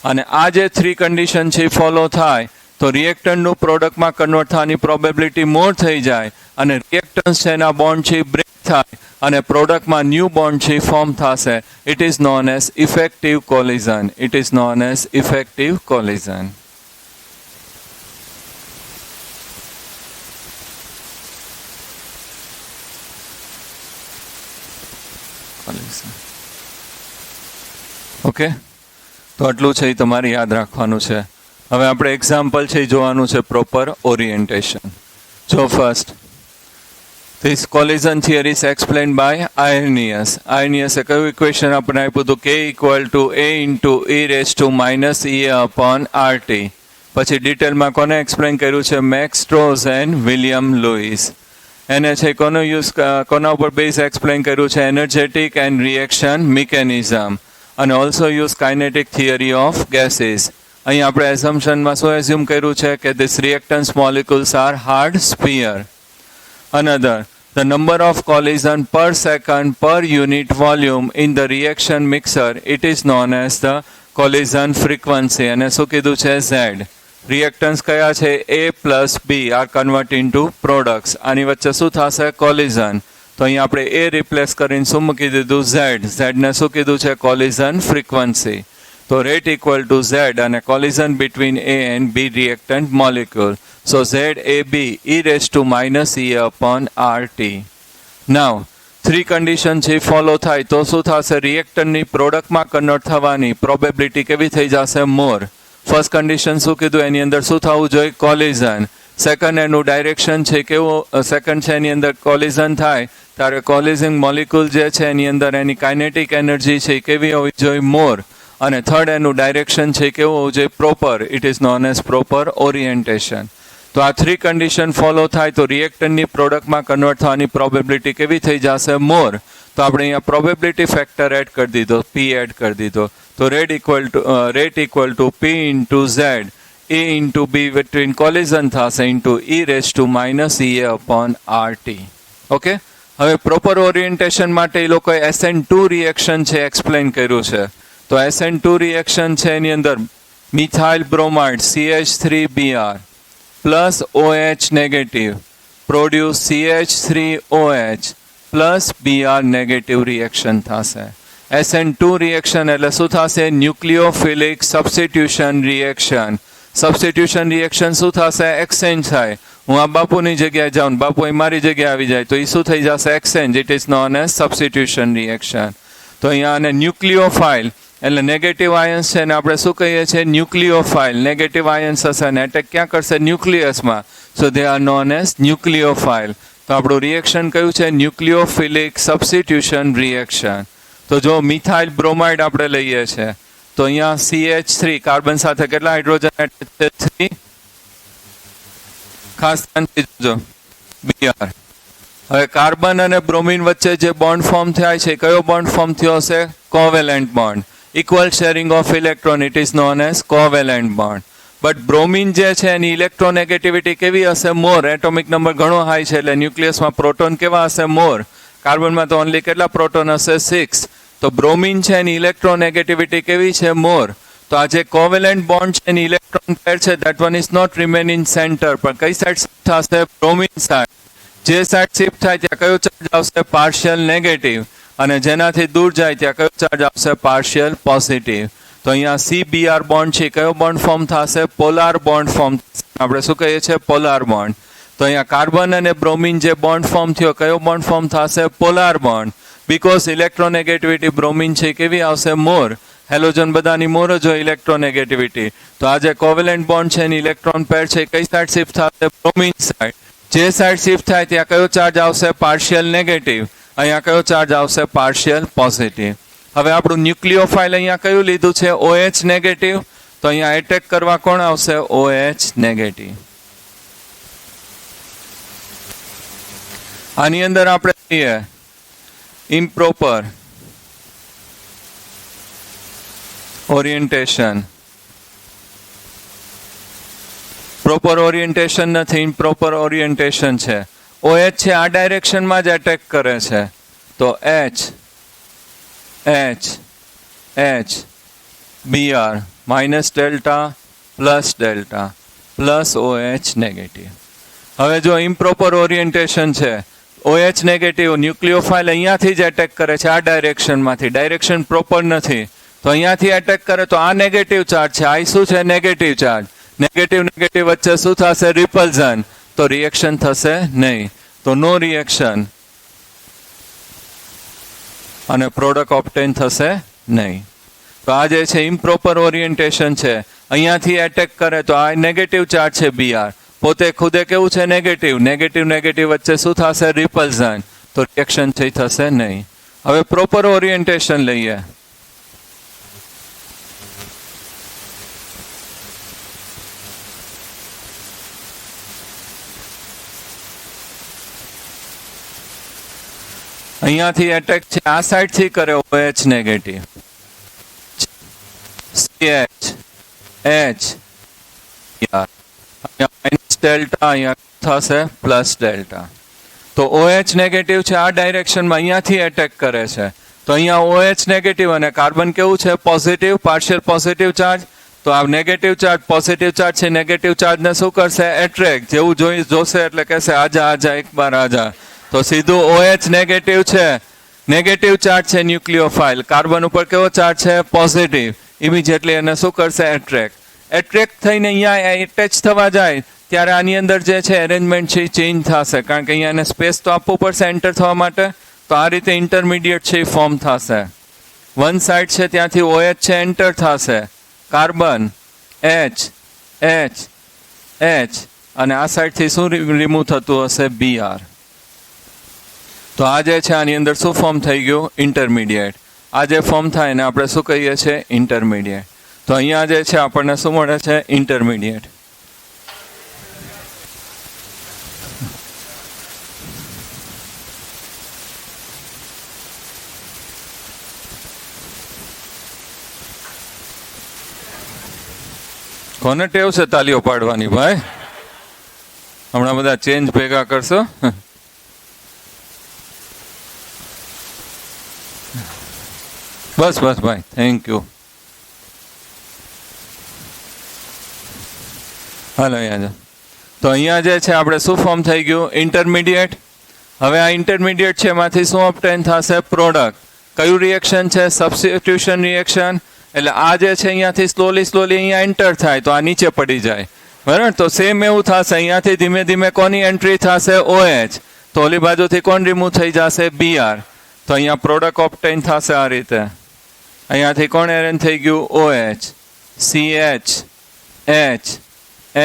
અને આ જે 3 કન્ડિશન છે ફોલો થાય તો રિએક્ટન્ટનું પ્રોડક્ટમાં કન્વર્ટ થવાની પ્રોબેબિલિટી મોર થઈ જાય, અને રિએક્ટન્સ છે એના બોન્ડ છે બ્રેક થાય, અને પ્રોડક્ટમાં ન્યૂ બોન્ડ છે ફોર્મ થશે. It is known as effective collision. It is known as effective collision. Okay, તો આટલું છે એ તમારે યાદ રાખવાનું છે. હવે આપણે એક્ઝામ્પલ છે એ જોવાનું છે પ્રોપર ઓરિએન્ટેશન. જો first, this collision theory is explained by Arrhenius. Arrhenius કયું ઇક્વેશન આપણે આપ્યું હતું? K equal to A into E raise to minus EA upon RT. પછી ડિટેલમાં કોને એક્સપ્લેન કર્યું છે? Max Strauss and William Lewis. એને છે કોના ઉપર બેઝ એક્સપ્લેન કર્યું છે? એનર્જેટિક એન્ડ રિએક્શન મિકેનિઝમ, અને also use kinetic theory of gases. અહીં આપણે એઝમ્પશનમાં શું એઝ્યુમ કર્યું છે? કે these reactants molecules are hard sphere. Another, the number of collision per second per unit volume in the reaction mixer, it is known as the collision frequency અને શું કીધું છે ઝેડ. રિએક્ટન્સ કયા છે A plus B are convert into products. આની વચ્ચે શું થશે કોલિઝન. તો અહીં આપણે એ રિપ્લેસ કરીને શું મૂકી દીધું ઝેડ. ઝેડને શું કીધું છે કોલિઝન ફ્રીક્વન્સી. તો રેટ ઇક્વલ ટુ ઝેડ અને collision between A and B reactant molecule. So Z A B e raise to minus e upon R T. Now 3 condition છે ફોલો થાય તો શું થશે રિએક્ટન્ટની પ્રોડક્ટમાં કન્વર્ટ થવાની પ્રોબેબિલિટી કેવી થઈ જશે મોર. ફર્સ્ટ કન્ડિશન શું કીધું એની અંદર શું થવું જોઈએ કોલિઝન. સેકન્ડ એનું ડાયરેક્શન છે કેવું સેકન્ડ છે એની અંદર કોલિઝન થાય ત્યારે કોલિઝિંગ મોલિક્યુલ જે છે એની અંદર એની કાઇનેટિક એનર્જી છે કેવી હોવી જોઈએ મોર. અને થર્ડ એનું ડાયરેક્શન છે કેવું હોવું જોઈએ proper. It is known as proper orientation. તો આ 3 કન્ડિશન ફોલો થાય તો રિએક્ટન્ટની પ્રોડક્ટમાં કન્વર્ટ થવાની પ્રોબેબિલિટી કેવી થઈ જશે મોર. તો આપણે અહીંયા પ્રોબેબિલિટી ફેક્ટર એડ કરી દીધો પી એડ કરી દીધો. તો rate equal to P into Z A into B between collision થશે into e raise to minus e upon R T. Okay. હવે પ્રોપર ઓરિએન્ટેશન માટે એ લોકોએ SN2 રિએક્શન છે એક્સપ્લેન કર્યું છે. તો SN2 રિએક્શન છે એની અંદર methyl bromide CH3Br plus OH negative produce CH3OH plus Br negative reaction થશે. SN2 રિએક્શન એટલે શું થશે ન્યુક્લિયોફિલિક સબસ્ટિટ્યુશન રિએક્શન. સબસ્ટિટ્યુશન રિએક્શન શું થશે એક્સચેન્જ થાય. હું આ બાપુની જગ્યાએ જાઉં બાપુ અહીં મારી જગ્યાએ આવી જાય તો એ શું થઈ જશે exchange. It is known as substitution reaction. તો અહીંયા આને ન્યુક્લિયોફાઇલ એટલે નેગેટિવ આયન્સ છે ને આપણે શું કહીએ છીએ ન્યુક્લિયોફાઇલ. નેગેટિવ આયન્સ હશે અને એટેક ક્યાં કરશે ન્યુક્લિયસમાં. સો દે આર નોન એઝ ન્યુક્લિયોફાઇલ. તો આપણું રિએક્શન કયું છે ન્યુક્લિયોફિલિક સબસ્ટિટ્યુશન રિએક્શન. તો જો મિથાઇલ બ્રોમાઇડ આપણે લઈએ છીએ તો અહીંયા CH3 કાર્બન સાથે કેટલા હાઇડ્રોજન એટેચ છે 3. ખાસ ધ્યાનથી જોજો Br. હવે કાર્બન અને બ્રોમિન વચ્ચે જે બોન્ડ ફોર્મ થાય છે કયો બોન્ડ ફોર્મ થયો હશે covalent bond. Equal sharing of electron it is known as covalent bond. But bromine જે છે એની ઇલેક્ટ્રોનેગેટિવિટી કેવી હશે મોર. એટોમિક નંબર ઘણો હાઈ છે એટલે ન્યુક્લિયસમાં પ્રોટોન કેવા હશે મોર. કાર્બનમાં તો ઓનલી કેટલા પ્રોટોન હશે 6. તો બ્રોમિન છે એની ઇલેક્ટ્રોનેગેટિવિટી કેવી છે મોર. તો આ જે કોવેલેન્ટ બોન્ડ છે એની ઇલેક્ટ્રોન પેર છે that one is not remain in centre પણ કઈ સાઈડ શિફ્ટ થશે બ્રોમિન સાઈડ. જે સાઈડ શિફ્ટ થાય ત્યાં કયો ચાર્જ આવશે પાર્શિયલ નેગેટિવ અને જેનાથી દૂર જાય ત્યાં કયો ચાર્જ આવશે પાર્શિયલ પોઝિટિવ. તો અહીંયા CBr બોન્ડ છે કયો બોન્ડ ફોર્મ થશે પોલાર બોન્ડ ફોર્મ. આપણે શું કહીએ છીએ પોલાર બોન્ડ. તો અહીંયા કાર્બન અને બ્રોમિન જે બોન્ડ ફોર્મ થયો કયો બોન્ડ ફોર્મ થશે polar bond. Because electronegativity bromine છે કેવી આવશે મોર. હેલોજન બધાની મોર જ હોય ઇલેક્ટ્રોનેગેટિવિટી. તો આ જે કોવેલેન્ટ બોન્ડ છે એની ઇલેક્ટ્રોન પેર છે કઈ સાઈડ શિફ્ટ થશે બ્રોમિન સાઈડ. જે સાઈડ શિફ્ટ થાય ત્યાં કયો ચાર્જ આવશે પાર્શિયલ નેગેટિવ. અહીંયા કયો ચાર્જ આવશે પાર્શિયલ પોઝિટિવ. હવે આપણું ન્યુક્લિયોફાઇલ અહીંયા કયું લીધું છે OH નેગેટિવ. તો અહીંયા એટેક કરવા કોણ આવશે OH નેગેટિવ. આની અંદર આપણે કહીએ ઇમ્પ્રોપર ઓરિએન્ટેશન. પ્રોપર ઓરિએન્ટેશન નથી ઇમ્પ્રોપર ઓરિએન્ટેશન છે. OH છે આ ડાયરેક્શનમાં જ એટેક કરે છે. તો H Br minus delta plus OH negative. હવે જો ઇમ્પ્રોપર ઓરિએન્ટેશન છે OH નેગેટિવ ન્યુક્લિયોફાઇલ અહીંયાથી જ એટેક કરે છે આ ડાયરેક્શનમાંથી. ડાયરેક્શન પ્રોપર નથી તો અહીંયાથી એટેક કરે તો આ નેગેટિવ ચાર્જ છે. આ શું છે નેગેટિવ ચાર્જ. નેગેટિવ વચ્ચે શું થશે રિપલ્ઝન. તો રિએક્શન થશે નહીં. તો નો રિએક્શન અને પ્રોડક્ટ ઓબ્ટેન થશે નહીં. તો આ જે છે ઇમ્પ્રોપર ઓરિએન્ટેશન છે. અહીંયાથી એટેક કરે તો આ નેગેટિવ ચાર્જ છે Br પોતે ખુદે કેવું છે નેગેટિવ વચ્ચે શું થશે રિપલ્ઝન. તો રિએક્શન થઈ થશે નહીં. હવે પ્રોપર ઓરિએન્ટેશન લઈએ. અહીંયાથી એટેક છે આ સાઈડ થી કરે OH negative CH minus delta અહીંયા થશે પ્લસ ડેલ્ટા. તો OH નેગેટિવ છે આ ડાયરેક્શનમાં અહીંયાથી એટેક કરે છે તો અહીંયા OH નેગેટિવ અને કાર્બન કેવું છે પોઝિટિવ, પાર્શિયલ પોઝિટિવ ચાર્જ. તો આ નેગેટિવ ચાર્જ પોઝિટિવ ચાર્જ છે, નેગેટિવ ચાર્જને શું કરશે એટ્રેક્ટ, જેવું જોશે એટલે કહેશે આજા આજા એક બાર આજા. તો સીધું OH નેગેટિવ છે, નેગેટિવ ચાર્જ છે ન્યુક્લિયોફાઇલ, કાર્બન ઉપર કેવો ચાર્જ છે પોઝિટિવ, ઇમિડિયેટલી એને શું કરશે એટ્રેક્ટ. એટ્રેક્ટ થઈને અહીંયા એટેચ થવા જાય ત્યારે આની અંદર જે છે એરેન્જમેન્ટ છે ચેન્જ થશે, કારણ કે અહીંયા એને સ્પેસ તો આપવું પડશે એન્ટર થવા માટે. તો આ રીતે ઇન્ટરમીડિયેટ છે એ ફોર્મ થશે. વન સાઇડ છે ત્યાંથી OH છે એન્ટર થશે, કાર્બન H H H, અને આ સાઈડથી શું રિમૂવ થતું હશે Br. તો આ જે છે આની અંદર શું ફોર્મ થઈ ગયું ઇન્ટરમીડિયેટ. આ જે ફોર્મ થાય એને આપણે શું કહીએ છીએ ઇન્ટરમીડિયેટ. તો અહીંયા જે છે આપણને શું મળે છે ઇન્ટરમીડિયેટ. કોને ટેવ છે તાલીઓ પાડવાની ભાઈ? હમણાં બધા ચેન્જ ભેગા કરશો. બસ બસ ભાઈ, થેન્ક યુ. હાલો અહીંયા. તો અહીંયા જે છે આપણે શું ફોર્મ થઈ ગયું ઇન્ટરમીડિયેટ. હવે આ ઇન્ટરમીડિયેટ છે એમાંથી શું ઓબ્ટેન થશે પ્રોડક્ટ. કયું રિએક્શન છે સબસ્ટિટ્યુશન રિએક્શન. એટલે આ જે છે અહીંયાથી સ્લોલી અહીંયા એન્ટર થાય તો આ નીચે પડી જાય, બરાબર. તો સેમ એવું થશે, અહીંયાથી ધીમે ધીમે કોની એન્ટ્રી થશે OH, તો ઓલી બાજુથી કોણ રિમૂવ થઈ જશે Br. તો અહીંયા પ્રોડક્ટ ઓબ્ટેન થશે આ રીતે. અહીંયાથી કોણ એરેન્જ થઈ ગયું OH, CH H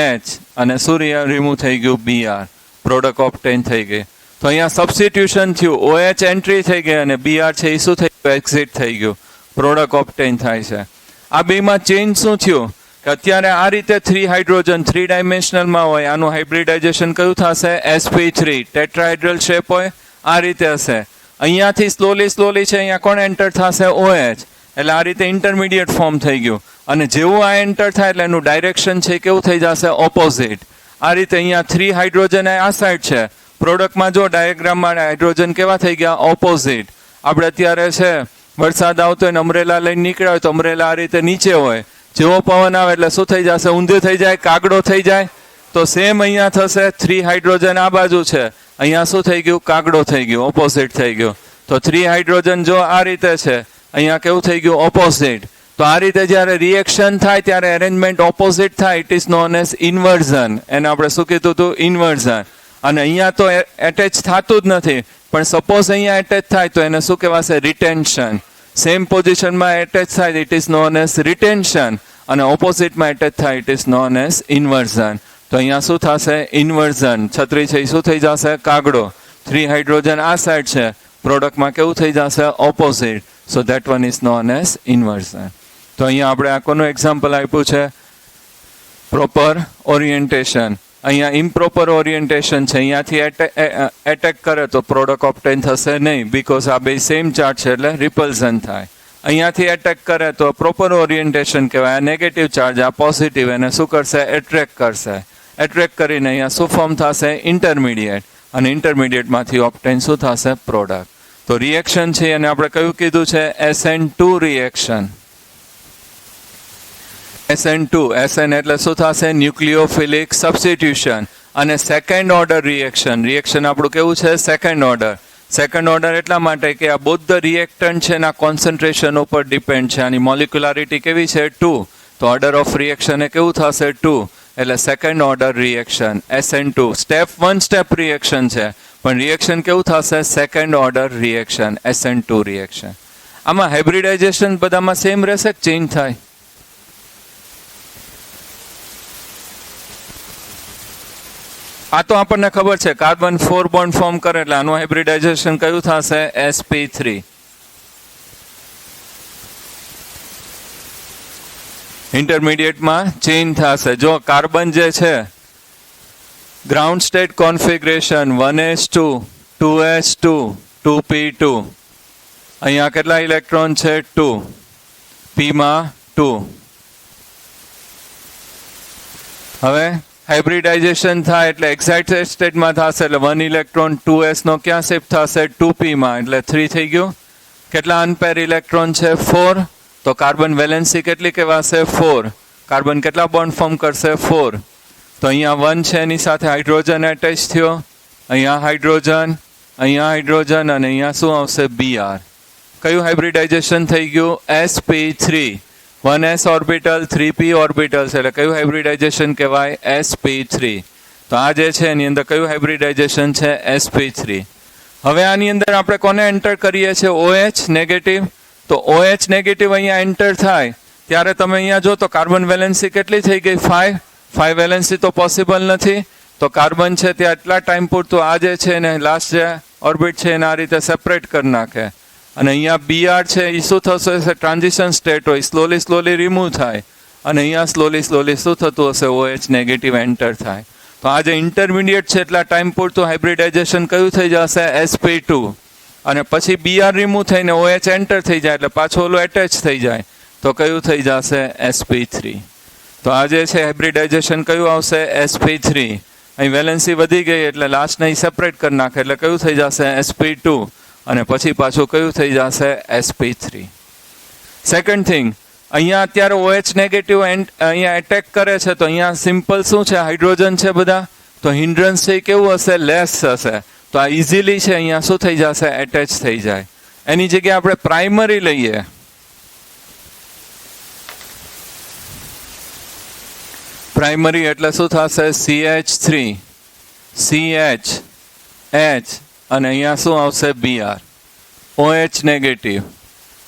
H, અને શું રિમૂવ થઈ ગયું Br. પ્રોડક્ટ ઓબ્ટેન થઈ ગઈ. તો અહીંયા સબસ્ટિટ્યુશન થયું, OH એન્ટ્રી થઈ ગઈ અને Br છે એ શું થઈ ગયું એક્ઝિટ થઈ ગયું, પ્રોડક્ટ ઓબ્ટેન થાય છે. આ બેમાં ચેન્જ શું થયું કે અત્યારે આ રીતે 3 હાઇડ્રોજન 3 ડાયમેન્શનલમાં હોય, આનું હાઇબ્રિડાઇઝેશન કયું થશે sp3, ટેટ્રાહાઇડ્રલ શેપ હોય આ રીતે હશે. અહીંયાથી સ્લોલી છે અહીંયા કોણ એન્ટર થશે OH, એટલે આ રીતે ઇન્ટરમીડિયેટ ફોર્મ થઈ ગયું. અને જેવું આ એન્ટર થાય એટલે એનું ડાયરેક્શન છે કેવું થઈ જશે ઓપોઝિટ. આ રીતે અહીંયા 3 હાઇડ્રોજન આ સાઈડ છે, પ્રોડક્ટમાં જો ડાયાગ્રામમાં હાઇડ્રોજન કેવા થઈ ગયા ઓપોઝિટ. આપણે અત્યારે છે વરસાદ આવતો હોય ને અમરેલા લઈને નીકળ્યા હોય તો અમરેલા આ રીતે નીચે હોય, જેવો પવન આવે એટલે શું થઈ જશે ઊંધું થઈ જાય, કાગડો થઈ જાય. તો સેમ અહીંયા થશે, 3 હાઇડ્રોજન આ બાજુ છે, અહીંયા શું થઈ ગયું કાગડો થઈ ગયું, ઓપોઝિટ થઈ ગયું. તો 3 હાઇડ્રોજન જો આ રીતે છે, અહીંયા કેવું થઈ ગયું ઓપોઝિટ. તો આ રીતે જ્યારે રિએક્શન થાય ત્યારે એરેન્જમેન્ટ ઓપોઝિટ થાય, it is known as inversion. એને આપણે શું કીધું હતું ઇન્વર્ઝન. અને અહીંયા તો એટેચ થતું જ નથી, પણ સપોઝ અહીંયા એટેચ થાય તો એને શું કહેવાશે રિટેન્શન. સેમ પોઝિશનમાં એટેચ થાય it is known as retention, અને ઓપોઝિટમાં એટેચ થાય it is known as inversion. તો અહીંયા શું થશે ઇન્વર્ઝન. છત્રી છે એ શું થઈ જશે કાગડો. 3 હાઇડ્રોજન આ સાઈડ છે, પ્રોડક્ટમાં કેવું થઈ જશે opposite. So that one is known as inversion. તો અહીંયા આપણે આ કોનું એક્ઝામ્પલ આપ્યું છે પ્રોપર ઓરિએન્ટેશન. અહીંયા ઇમ્પ્રોપર ઓરિએન્ટેશન છે, અહીંયાથી એટેક કરે તો પ્રોડક્ટ ઓબ્ટેન થશે નહીં, બીકોઝ આ બે સેમ ચાર્જ છે એટલે રિપલ્ઝન થાય. અહીંયાથી એટેક કરે તો પ્રોપર ઓરિએન્ટેશન કહેવાય. આ નેગેટિવ ચાર્જ આ પોઝિટિવ એને શું કરશે એટ્રેક્ટ કરશે. એટ્રેક્ટ કરીને અહીંયા શું ફોર્મ થશે ઇન્ટરમીડિયેટ, અને ઇન્ટરમીડિયેટમાંથી ઓબ્ટેન શું થશે પ્રોડક્ટ. તો રિએક્શન છે અને આપણે કયું કીધું છે SN2 રિએક્શન. SN એટલે શું થશે ન્યુક્લિયોફિલિક સબસ્ટિટ્યુશન. અને સેકન્ડ ઓર્ડર રિએક્શન. રિએક્શન આપણું કેવું છે સેકન્ડ ઓર્ડર. સેકન્ડ ઓર્ડર એટલા માટે કે આ બોથ રિએક્ટન્ટ છે એના કોન્સન્ટ્રેશન ઉપર ડિપેન્ડ છે. આની મોલિક્યુલારિટી કેવી છે 2, તો ઓર્ડર ઓફ રિએક્શન એ કેવું થશે 2, એટલે second order reaction SN2. Step 1 step reaction છે, પણ રિએક્શન કેવું થશે second order reaction SN2 reaction. આમાં હાઇબ્રિડાઇઝેશન બધામાં સેમ રહેશે કે ચેન્જ થાય? આ તો આપણને ખબર છે કાર્બન 4 બોન્ડ ફોર્મ કરે એટલે આનું હાઇબ્રિડાઇઝેશન કયું થશે sp3. ઇન્ટરમીડિયેટમાં ચેન્જ થશે. જો કાર્બન જે છે ground state configuration 1s2 2s2 2p2, અહીંયા કેટલા ઇલેક્ટ્રોન છે 2, p માં 2. હવે હાઇબ્રિડાઇઝેશન થાય એટલે એક્સાઇટેડ સ્ટેટમાં થશે એટલે 1 ઇલેક્ટ્રોન 2s નો ક્યાં શિફ્ટ થશે 2p માં, એટલે 3 થઈ ગયું. કેટલા અનપેર ઇલેક્ટ્રોન છે 4, તો કાર્બન વેલેન્સી કેટલી કહેવાશે 4. કાર્બન કેટલા બોન્ડ ફોર્મ કરશે 4. તો અહીંયા 1 છે એની સાથે હાઇડ્રોજન એટેચ થયો, અહીંયા હાઇડ્રોજન, અહીંયા હાઇડ્રોજન અને અહીંયા શું આવશે Br. કયું હાઇબ્રિડાઇઝેશન થઈ ગયું sp3. 1s orbital 3p orbital છે એટલે કયું હાઇબ્રિડાઇઝેશન કહેવાય sp3. તો આ જે છે એની અંદર કયું હાઇબ્રિડાઇઝેશન છે sp3. હવે આની અંદર આપણે કોને એન્ટર કરીએ છીએ OH નેગેટિવ. તો OH નેગેટિવ અહીંયા એન્ટર થાય ત્યારે તમે અહીંયા જો તો કાર્બન વેલેન્સી કેટલી થઈ ગઈ 5. 5 વેલેન્સી તો પોસિબલ નથી. તો કાર્બન છે તે આટલા ટાઈમ પૂરતું આ જે છે ને લાસ્ટ જે ઓર્બિટ છે એને આ રીતે સેપરેટ કરી નાખે અને અહીંયા Br છે એ શું થશે ટ્રાન્ઝિશન સ્ટેટ હોય સ્લોલી રિમૂવ થાય અને અહીંયા સ્લોલી શું થતું હશે OH નેગેટિવ એન્ટર થાય. તો આ જે ઇન્ટરમીડિયેટ છે એટલા ટાઈમ પૂરતું હાઇબ્રિડાઇઝેશન કયું થઈ જશે sp2 અને પછી Br રિમૂવ થઈને OH એન્ટર થઈ જાય એટલે પાછું ઓલું એટેચ થઈ જાય તો કયું થઈ જશે sp3. તો આ જે છે હાઇબ્રિડાઇઝેશન કયું આવશે sp3. અહીં વેલેન્સી વધી ગઈ એટલે લાસ્ટને સેપરેટ કરી નાખે એટલે કયું થઈ જશે sp2 અને પછી પાછું કયું થઈ જશે sp3. સેકન્ડ થિંગ અહીંયા અત્યારે OH નેગેટિવ અહીંયા એટેક કરે છે તો અહીંયા સિમ્પલ શું છે હાઇડ્રોજન છે બધા તો હિન્ડ્રન્સ છે કેવું હશે લેસ હશે. તો આ ઇઝીલી છે અહીંયા શું થઈ જશે એટેચ થઈ જાય. એની જગ્યાએ આપણે પ્રાઇમરી લઈએ. પ્રાઇમરી એટલે શું થશે CH3 CH H અને અહીંયા શું આવશે Br. OH નેગેટિવ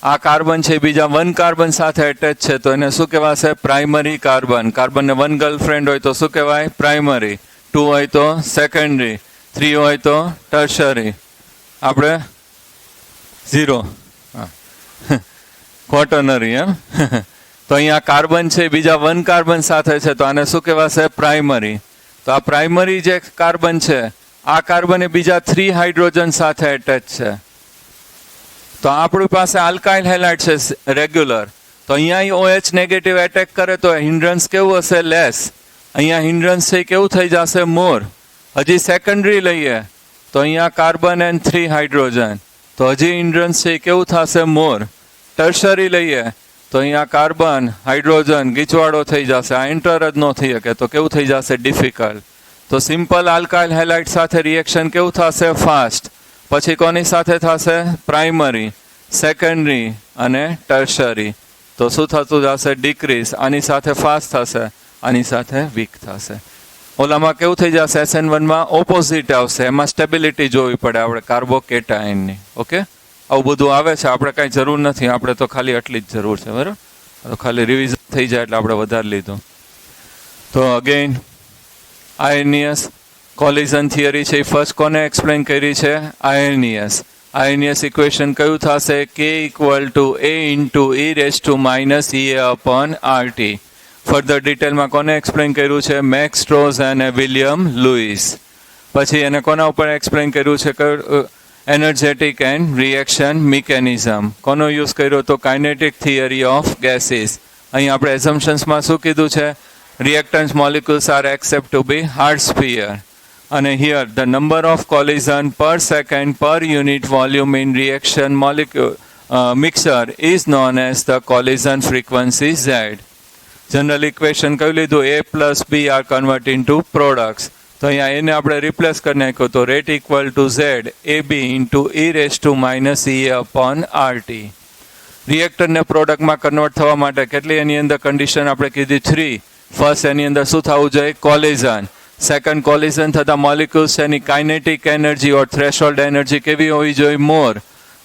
આ કાર્બન છે બીજા 1 કાર્બન સાથે એટેચ છે તો એને શું કહેવાશે પ્રાઇમરી કાર્બન. કાર્બનને 1 ગર્લફ્રેન્ડ હોય તો શું કહેવાય પ્રાઇમરી, 2 હોય તો સેકન્ડરી, 3 હોય તો ટર્શરી, આપણે 0 ક્વોટર્નરી એમ. તો અહીંયા કાર્બન છે બીજા 1 કાર્બન સાથે છે તો આને શું કહેવાશે પ્રાઇમરી. તો આ પ્રાઇમરી જે કાર્બન છે આ કાર્બન એ બીજા 3 હાઇડ્રોજન સાથે એટેચ છે. તો આપણી પાસે આલ્કાઇલ હેલાઇડ છે રેગ્યુલર. તો અહીંયા OH નેગેટિવ એટેક કરે તો હિન્ડ્રન્સ કેવું હશે લેસ. અહીંયા હિન્ડ્રન્સ છે કેવું થઈ જશે મોર. હજી સેકન્ડરી લઈએ તો અહીંયા કાર્બન એન્ડ 3 હાઇડ્રોજન તો હજી હિન્ડ્રન્સ છે કેવું થશે મોર. ટર્શરી લઈએ તો અહીંયા કાર્બન હાઇડ્રોજન ગીચવાડો થઈ જશે, આ એન્ટર જ ન થઈ શકે તો કેવું થઈ જશે ડિફિકલ્ટ. તો સિમ્પલ આલ્કાઇલ હેલાઇડ સાથે રિએક્શન કેવું થશે ફાસ્ટ. પછી કોની સાથે થશે પ્રાઇમરી, સેકન્ડરી અને ટર્શરી. તો શું થતું જશે ડિક્રીઝ. આની સાથે ફાસ્ટ થશે, આની સાથે વીક થશે. ઓલામાં કેવું થઈ જશે SN1 માં ઓપોઝિટ આવશે. એમાં સ્ટેબિલિટી જોવી પડે આપણે કાર્બોકેટાઇનની. ઓકે આવું બધું આવે છે આપણે કાંઈ જરૂર નથી, આપણે તો ખાલી આટલી જ જરૂર છે બરાબર. તો ખાલી રિવિઝન થઈ જાય એટલે આપણે વધારે લીધું. તો અગેન આયર્નિયસ કોલિઝન થિયરી છે એ ફર્સ્ટ કોને એક્સપ્લેન કરી છે આયર્નિયસ. આયર્નિયસ ઇક્વેશન કયું થશે K = A × e−EA/RT. ફર્ધર ડિટેલમાં કોને એક્સપ્લેન કર્યું છે મેક્સ સ્ટ્રોઝ અને વિલિયમ લુઇસ. પછી એને કોના ઉપર એક્સપ્લેન કર્યું છે એનર્જેટિક એન્ડ રિએક્શન મિકેનિઝમ. કોનો યુઝ કર્યો તો કાઇનેટિક થિયરી ઓફ ગેસીસ. અહીં આપણે એઝમ્પશન્સમાં શું કીધું છે reactants molecules are accept to be hard sphere અને here the number of collision per second per unit volume in reaction molecule mixer is known as the collision frequency Z. General equation કયું લીધું A + B are convert into products. તો અહીંયા એને આપણે replace કરી નાખ્યો તો રેટ = Z AB × e−EA/RT. રિએક્ટરને પ્રોડક્ટમાં કન્વર્ટ થવા માટે કેટલી એની અંદર કન્ડિશન આપણે કીધી 3. ફર્સ્ટ એની અંદર શું થવું જોઈએ કોલિઝન. સેકન્ડ કોલિઝન થતા મોલિક્યુલ્સ એની કાઇનેટિક એનર્જી ઓર થ્રેશોલ્ડ એનર્જી કેવી હોવી જોઈએ મોર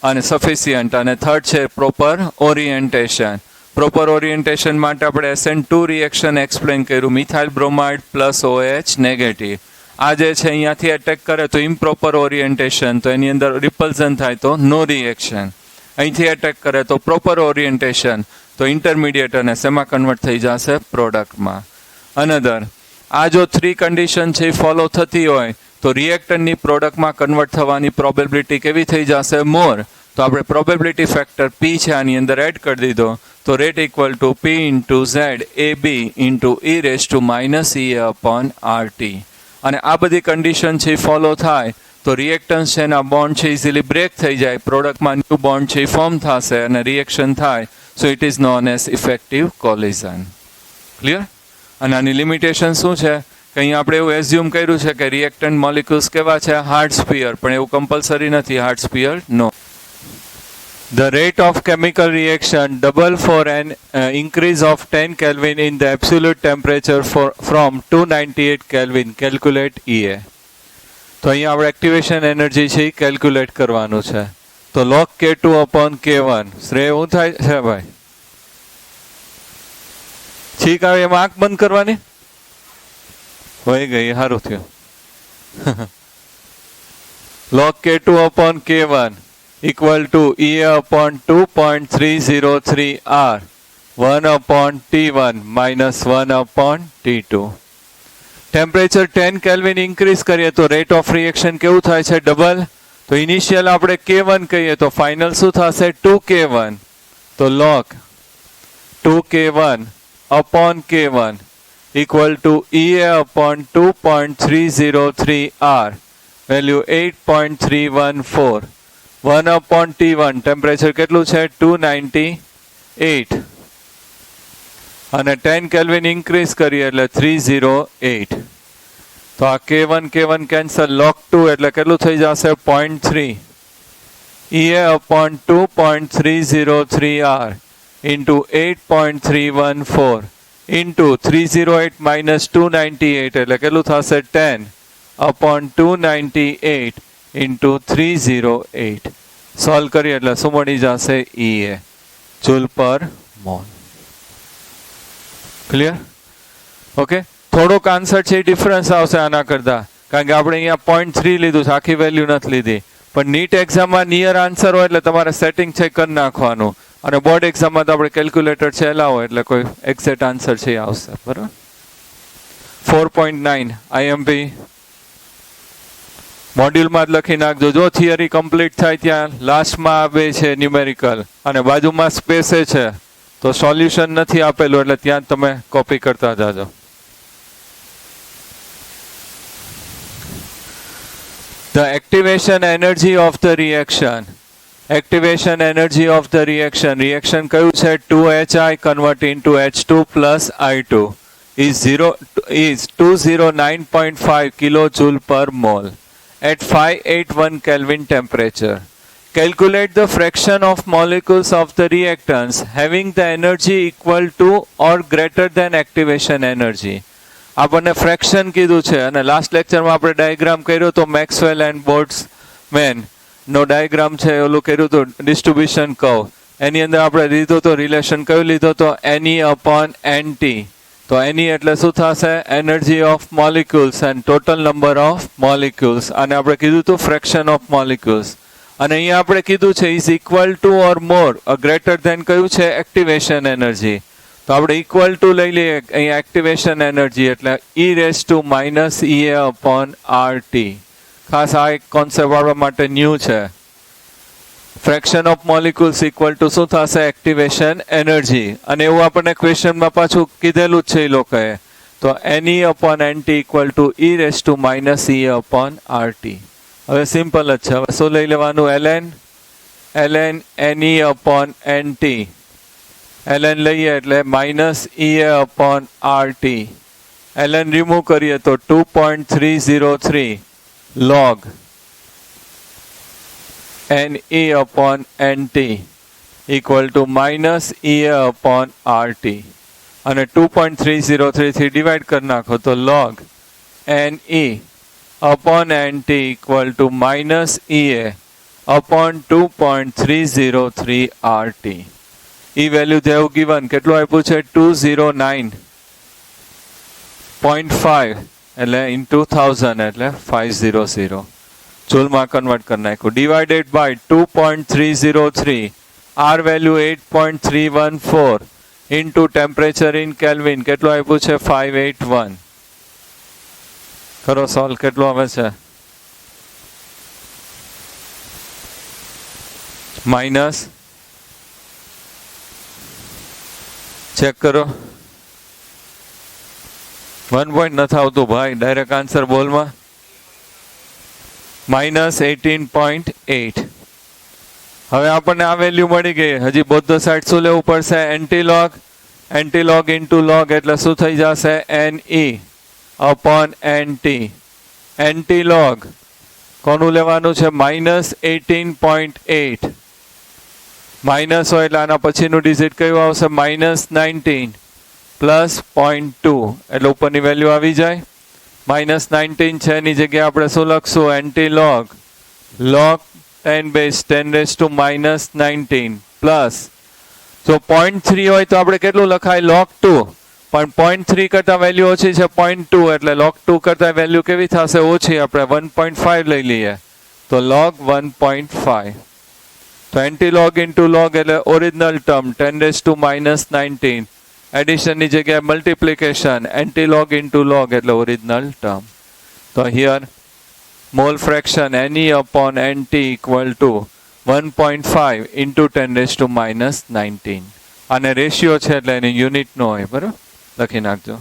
અને સફિશિયન્ટ. અને થર્ડ છે પ્રોપર ઓરિએન્ટેશન. પ્રોપર ઓરિએન્ટેશન માટે આપણે SN2 રિએક્શન એક્સપ્લેન કર્યું મિથાઇલ બ્રોમાઇડ + OH નેગેટિવ. આ જે છે અહીંયાથી એટેક કરે તો ઇમ્પ્રોપર ઓરિએન્ટેશન તો એની અંદર રિપલ્ઝન થાય તો નો રિએક્શન. અહીંથી એટેક કરે તો પ્રોપર ઓરિએન્ટેશન તો ઇન્ટરમીડિયેટ અને શેમાં કન્વર્ટ થઈ જશે પ્રોડક્ટમાં. અનધર આ જો 3 કન્ડિશન છે ફોલો થતી હોય તો રિએક્ટરની પ્રોડક્ટમાં કન્વર્ટ થવાની પ્રોબેબિલિટી કેવી થઈ જશે મોર. તો આપણે પ્રોબેબિલિટી ફેક્ટર P છે આની અંદર એડ કરી દીધો તો rate = P × Z AB × e−EA/RT. અને આ બધી કન્ડિશન છે ફોલો થાય તો રિએક્ટન્સ છે એના બોન્ડ છે ઇઝીલી બ્રેક થઈ જાય, પ્રોડક્ટમાં ન્યૂ બોન્ડ છે એ ફોર્મ થશે અને રિએક્શન થાય. So it is known as effective collision. Clear? અને આની લિમિટેશન શું છે કે અહીંયા આપણે એવું એઝ્યુમ કર્યું છે કે રિએક્ટન્ટ મોલિક્યુલ્સ કેવા છે, હાર્ડ સ્ફિયર, પણ એવું કમ્પલસરી નથી. હાર્ડ સ્ફિયર નો. The rate of chemical reaction double for an increase of 10 Kelvin in the absolute temperature from 298 Kelvin. Calculate EA. તો અહીંયા આપણે એક્ટિવેશન એનર્જી છે એ કેલ્ક્યુલેટ કરવાનું છે. તો log K2 upon K1. શ્રેય શું થાય છે ભાઈ? ઠીક આવે એમાં આંખ બંધ કરવાની હોય ગઈ, સારું થયું. log K2 upon K1 equal to EA upon 2.303 R 1 upon T1 minus 1 upon T2. Temperature 10 kelvin increase કરીએ તો રેટ ઓફ રિએક્શન કેવું થાય છે? ડબલ. તો ઇનિશિયલ આપણે K1 કહીએ તો ફાઇનલ શું થશે? 2K1. તો log 2K1 upon K1 equal to EA upon 2.303 R, value 8.314. 1 upon T1 temperature કેટલું છે? 298 અને 10 કેલ્વિન ઇન્ક્રીઝ કરીએ એટલે 308. તો આ K1 કેન્સલ. log 2 એટલે કેટલું થઈ જશે? 0.3 EA upon 2.303 R into 8.314 into 308 minus 298 એટલે કેટલું થશે? 10 upon 298 into 308. સોલ્વ કરીએ એટલે શું મળી જશે? EA જૂલ પર મોલ. ક્લિયર? ઓકે. થોડોક આન્સર છે ડિફરન્સ આવશે આના કરતા, કારણ કે આપણે અહીંયા 0.3 લીધું છે, આખી વેલ્યુ નથી લીધી. પણ નીટ એક્ઝામમાં નિયર આન્સર હોય એટલે તમારે સેટિંગ છે કરી નાખવાનું, અને બોર્ડ એક્ઝામમાં તો આપણે કેલ્ક્યુલેટર છે લાવો એટલે કોઈ એક્ઝેક્ટ આન્સર છે એ આવશે. બરાબર. 4.9 IMP મોડ્યુલમાં જ લખી નાખજો. જો થિયરી કમ્પ્લીટ થાય ત્યાં લાસ્ટમાં આવે છે ન્યુમેરિકલ અને બાજુમાં સ્પેસ છે, તો સોલ્યુશન નથી આપેલું એટલે ત્યાં તમે કોપી કરતા જાજો. The activation energy of the reaction. Activation energy of the reaction. Reaction કયું છે? 2HI convert into H2 plus I2 is 209.5 kilojoule per mole at 581 Kelvin temperature. Calculate the fraction of molecules of the reactants having the energy equal to or greater than activation energy. આપણને fraction કીધું છે અને last લેક્ચરમાં આપણે diagram કર્યો તો Maxwell and Boltzmann નો diagram છે ઓલું કર્યું હતું ડિસ્ટ્રીબ્યુશન કર્વ. એની અંદર આપણે લીધો તો રિલેશન કયું લીધો તો? NE upon NT. તો NE એટલે શું થશે? Energy of molecules end total number of molecules. અને આપણે કીધું હતું ફ્રેક્શન ઓફ મોલિક્યુલ્સ. અને અહીંયા આપણે કીધું છે is equal to or more greater than કયું છે? Activation energy. તો આપણે ઇક્વલ ટુ લઈ લઈએ અહીંયા એક્ટિવેશન એનર્જી એટલે E⁻ EA upon RT. ખાસ આ એક કોન્સેપ્ટ આપણા માટે ન્યૂ છે. Fraction of molecules equal to શું થશે? Activation energy. અને એવું આપણને ક્વેશ્ચનમાં પાછું કીધેલું જ છે એ લોકોએ. તો NE upon NT equal to E⁻ upon RT. હવે સિમ્પલ જ છે. હવે શું લઈ લેવાનું? ln NE upon NT. ln લઈએ એટલે -EA upon RT. ln remove કરીએ તો 2.303 log NE upon NT equal to -EA upon RT. અને 2.303 થી ડિવાઈડ કરી નાખો તો log NE upon NT equal to -EA upon 2.303 RT. E value they have given કેટલું આપ્યું છે? 209.5 એટલે into 1000 એટલે 500. જૂલમાં કન્વર્ટ કરી નાખ્યું. Divided by 2.303 R value 8.314 into temperature in Kelvin કેટલું આપ્યું છે? 581. કરો સોલ્વ. કેટલું આવે છે? માઇનસ ચેક કરો. 1 પોઈન્ટ નથી આવતું ભાઈ ડાયરેક્ટ આન્સર બોલમાં. -18.8. હવે આપણને આ વેલ્યુ મળી ગઈ. હજી બોથ સાઈડ શું લેવું પડશે? એન્ટીલોગ. એન્ટીલોગ ઇન્ટુ લોગ એટલે શું થઈ જશે? NE/NT. એન્ટીલોગ કોનું લેવાનું છે? -18.8. માઇનસ હોય એટલે આના પછીનું ડિજિટ કયું આવશે? -19 પ્લસ 0.2 એટલે ઉપરની વેલ્યુ આવી જાય. -19 છે એની જગ્યાએ આપણે શું લખશું? એન્ટીલોગ log 10⁻10⁻⁻19 પ્લસ જો 0.3 હોય તો આપણે કેટલું લખાય? log 2. પણ 0.3 કરતા વેલ્યુ ઓછી છે 0.2 એટલે log 2 કરતા વેલ્યુ કેવી થશે? ઓછી. આપણે 1.5 લઈ લઈએ તો log 1.5. તો એન્ટીલોગ ઇન્ટુ લોગ એટલે ઓરિજિનલ ટર્મ 10⁻19. એડિશનની જગ્યાએ મલ્ટિપ્લિકેશન એન્ટીલોગ ઇન્ટુ લોગ એટલે ઓરિજિનલ ટર્મ. તો here mall fraction NE/NT equal to 1.5 into 10⁻19. આને રેશિયો છે એટલે એની યુનિટ નો હોય. બરાબર, લખી નાખજો.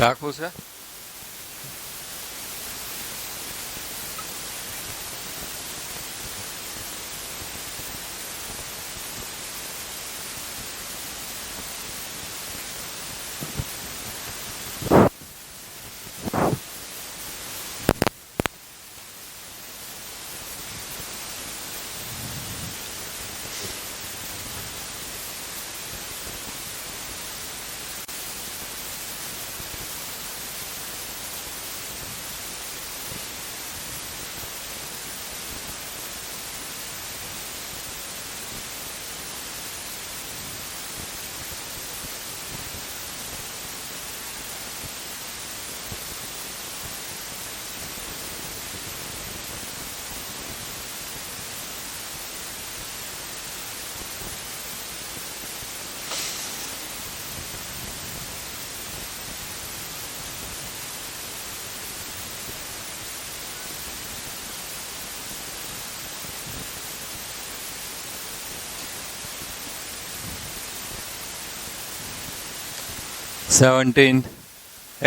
રાખવું છે?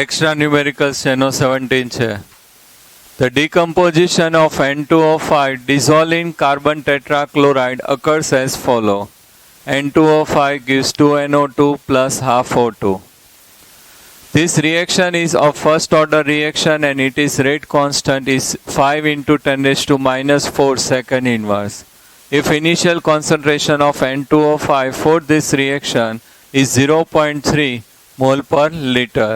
એક્સ્ટ્રા ન્યુમેરિકલ્સ છે એનો 17 છે. The decomposition of N2O5 dissolved in carbon tetrachloride occurs as follow. N2O5 gives 2NO2 plus half O2. This reaction is of first order reaction and its rate constant is 5 into 10⁻⁻4 second inverse. If initial concentration of N2O5 for this reaction is 0.3 mole per liter.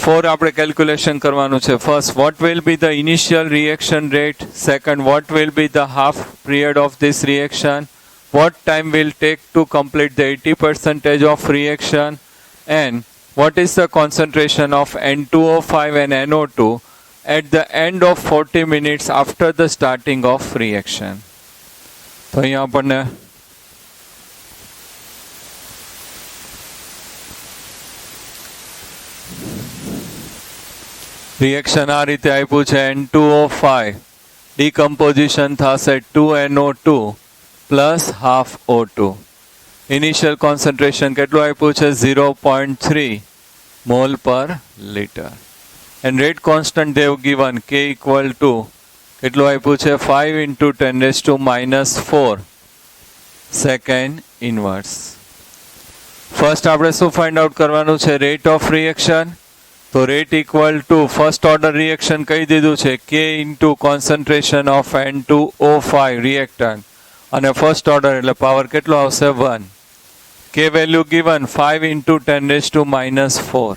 For આપણે calculation કરવાનું છે. First, what will be the initial reaction rate? Second, what will be the half period of this reaction? What time will take to complete the 80% of reaction? And what is the concentration of N2O5 and NO2 at the end of 40 minutes after the starting of reaction? તો અહીંયા આપણને reaction આ રીતે આપ્યું છે. N2O5 ડિકમ્પોઝિશન થશે 2NO2 plus half O2. Initial concentration કેટલું આપ્યું છે? 0.3 મોલ પર litre. And rate constant Dev given K equal two કેટલું આપ્યું છે? 5 into 10⁻⁻4 સેકન્ડ ઇનવર્સ. ફર્સ્ટ આપણે શું ફાઇન્ડ આઉટ કરવાનું છે? Rate of reaction. તો rate equal to first order reaction કહી દીધું છે K into concentration of N2O5 reactant અને ફર્સ્ટ ઓર્ડર એટલે પાવર કેટલો આવશે? 1. K value given 5 into 10⁻⁻4.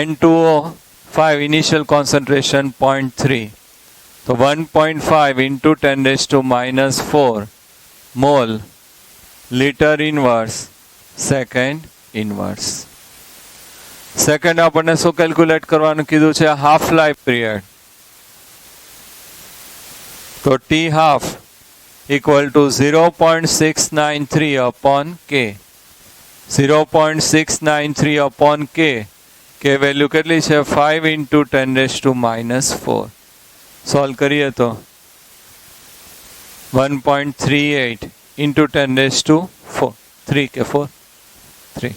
N2O5 initial concentration 0.3. તો 1.5 into 10⁻⁻4 mole litre inverse second inverse. Second આપણને શું કેલ્ક્યુલેટ કરવાનું કીધું છે? Half life period. તો T half equal to 0.693 upon K. 0.693 upon કે વેલ્યુ કેટલી છે 5 ઇન્ટુ 10⁻⁴. સોલ્વ કરીએ તો 1.38 ઇન્ટુ 10⁴ 3 કે 4 3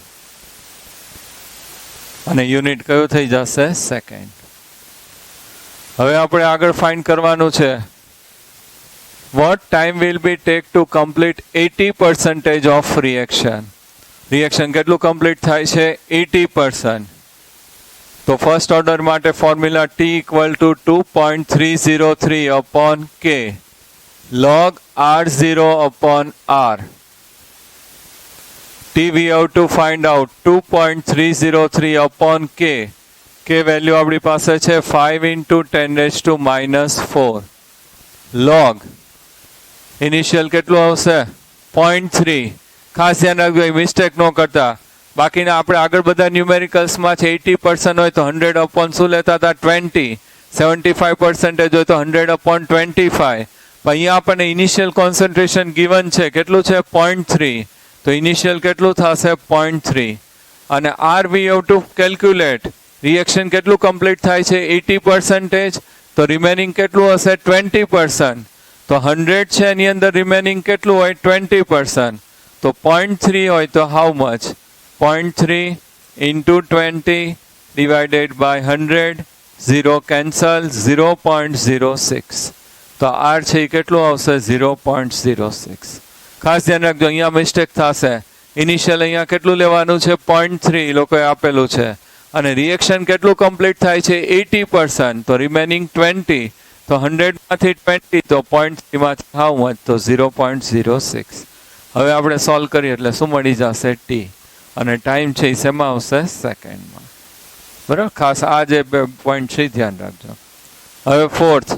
અને યુનિટ કયું થઈ જશે સેકન્ડ. હવે આપણે આગળ ફાઇન્ડ કરવાનું છે what time will be take to complete 80% of reaction. Reaction કેટલું કમ્પ્લીટ થાય છે 80%. તો ફર્સ્ટ ઓર્ડર માટે formula T equal to 2.303 upon k log R0 upon R. T we have to find out 2.303 upon K. K value આપણી પાસે છે 5 into 10⁻⁴. log initial કેટલું આવશે 0.3. ખાસ ધ્યાન રાખજો મિસ્ટેક ન કરતા. બાકીના આપણે આગળ બધા ન્યુમેરિકલ્સમાં છે 80% હોય તો 100 અપોન શું લેતા હતા 20. 75% હોય તો 100 અપોન 25. પણ અહીંયા આપણને ઇનિશિયલ કોન્સન્ટ્રેશન ગિવન છે કેટલું છે 0.3. તો ઇનિશિયલ કેટલું થશે 0.3. અને are we have to calculate reaction કેટલું કમ્પ્લીટ થાય છે 80%. તો રિમેનિંગ કેટલું હશે 20%. તો 100 છે એની અંદર રિમેનિંગ કેટલું હોય 20%. તો 0.3 હોય તો how much 0.3 into 20 divided by 100. 0 cancel 0.06. તો આર છે એ કેટલું આવશે 0.06. ખાસ ધ્યાન રાખજો અહીંયા મિસ્ટેક થશે. ઇનિશિયલ અહીંયા કેટલું લેવાનું છે 0.3 લોકોએ આપેલું છે અને રિએક્શન કેટલું કમ્પ્લીટ થાય છે 80%. તો રિમેનિંગ 20. તો 100માંથી 20 તો 0.3માંથી હાઉ મચ તો 0.06. હવે આપણે સોલ્વ કરીએ એટલે શું મળી જશે ટી અને ટાઈમ છે એ શેમાં આવશે સેકન્ડમાં. બરાબર ખાસ આ જે પોઈન્ટ છે ધ્યાન રાખજો. હવે ફોર્થ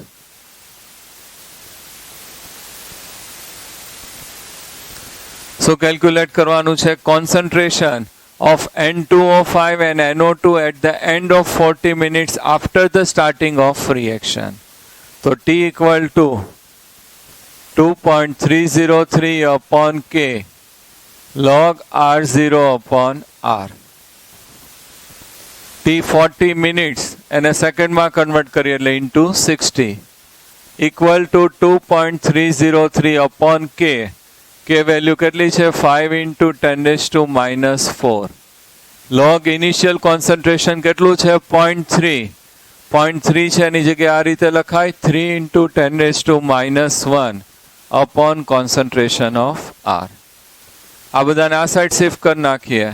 શું કેલ્ક્યુલેટ કરવાનું છે concentration of N2O5 and NO2 at the end of 40 minutes after the starting of reaction. So T equal to 2.303 upon K log R0 upon R. T 40 minutes and a second માં convert કરીએ એટલે into 60 equal to 2.303 upon K. કે value કેટલી છે 5 into 10⁻⁴. Log initial concentration કેટલું છે 0.3. 0.3 છે એની જગ્યાએ આ રીતે લખાય 3 into 10⁻⁴ upon concentration of R. આ બધાને આ સાઈડ શિફ્ટ કરી નાખીએ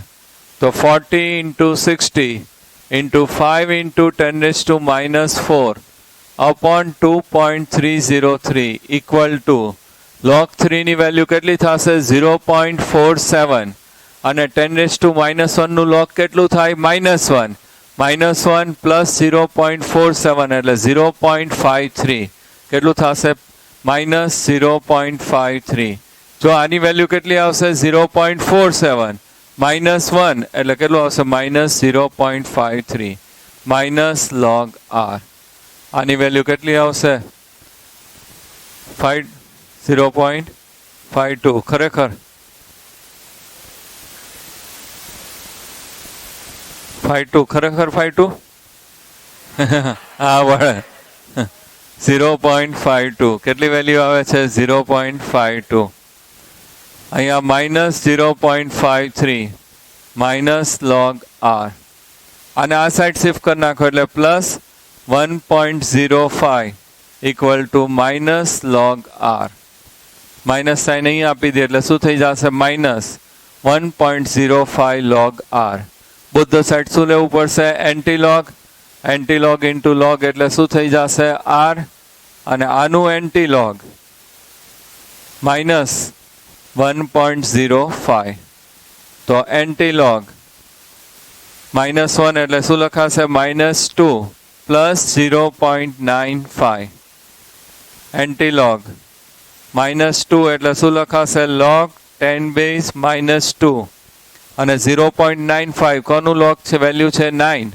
તો 40 into 60 into 5 into 10⁻⁴ upon 2.303 equal to log 3 ની વેલ્યુ કેટલી થશે 0.47 અને 10⁻⁻1 નું log કેટલું થાય -1. -1 પ્લસ 0.47 એટલે 0.53 કેટલું થશે -0.53. જો આની વેલ્યુ કેટલી આવશે 0.47 -1 એટલે કેટલું આવશે -0.53 માઇનસ log r. આની વેલ્યુ કેટલી આવશે 0.52. ખરેખર 52 ખરેખર 52 હા વળે 0.52 કેટલી વેલ્યુ આવે છે 0.52. અહીંયા -0.53 માઇનસ log r. અને આ સાઈડ શિફ્ટ કરી નાખો એટલે plus 1.05 equal to minus log r. Minus sign અહીં આપી દે એટલે શું થઈ જશે -1.05 log r. બુદ્ધ સાઈડ શું લેવું પડશે એન્ટીલોગ. એન્ટીલોગ ઇન્ટુ લોગ એટલે શું થઈ જશે r અને આનું એન્ટીલોગ -1.05. તો એન્ટીલોગ -1 એટલે શું લખાશે -2 પ્લસ 0.95. એન્ટીલોગ -2 એટલે શું લખાશે log 10 - 2 અને 0.95 કોનું log છે વેલ્યુ છે 9.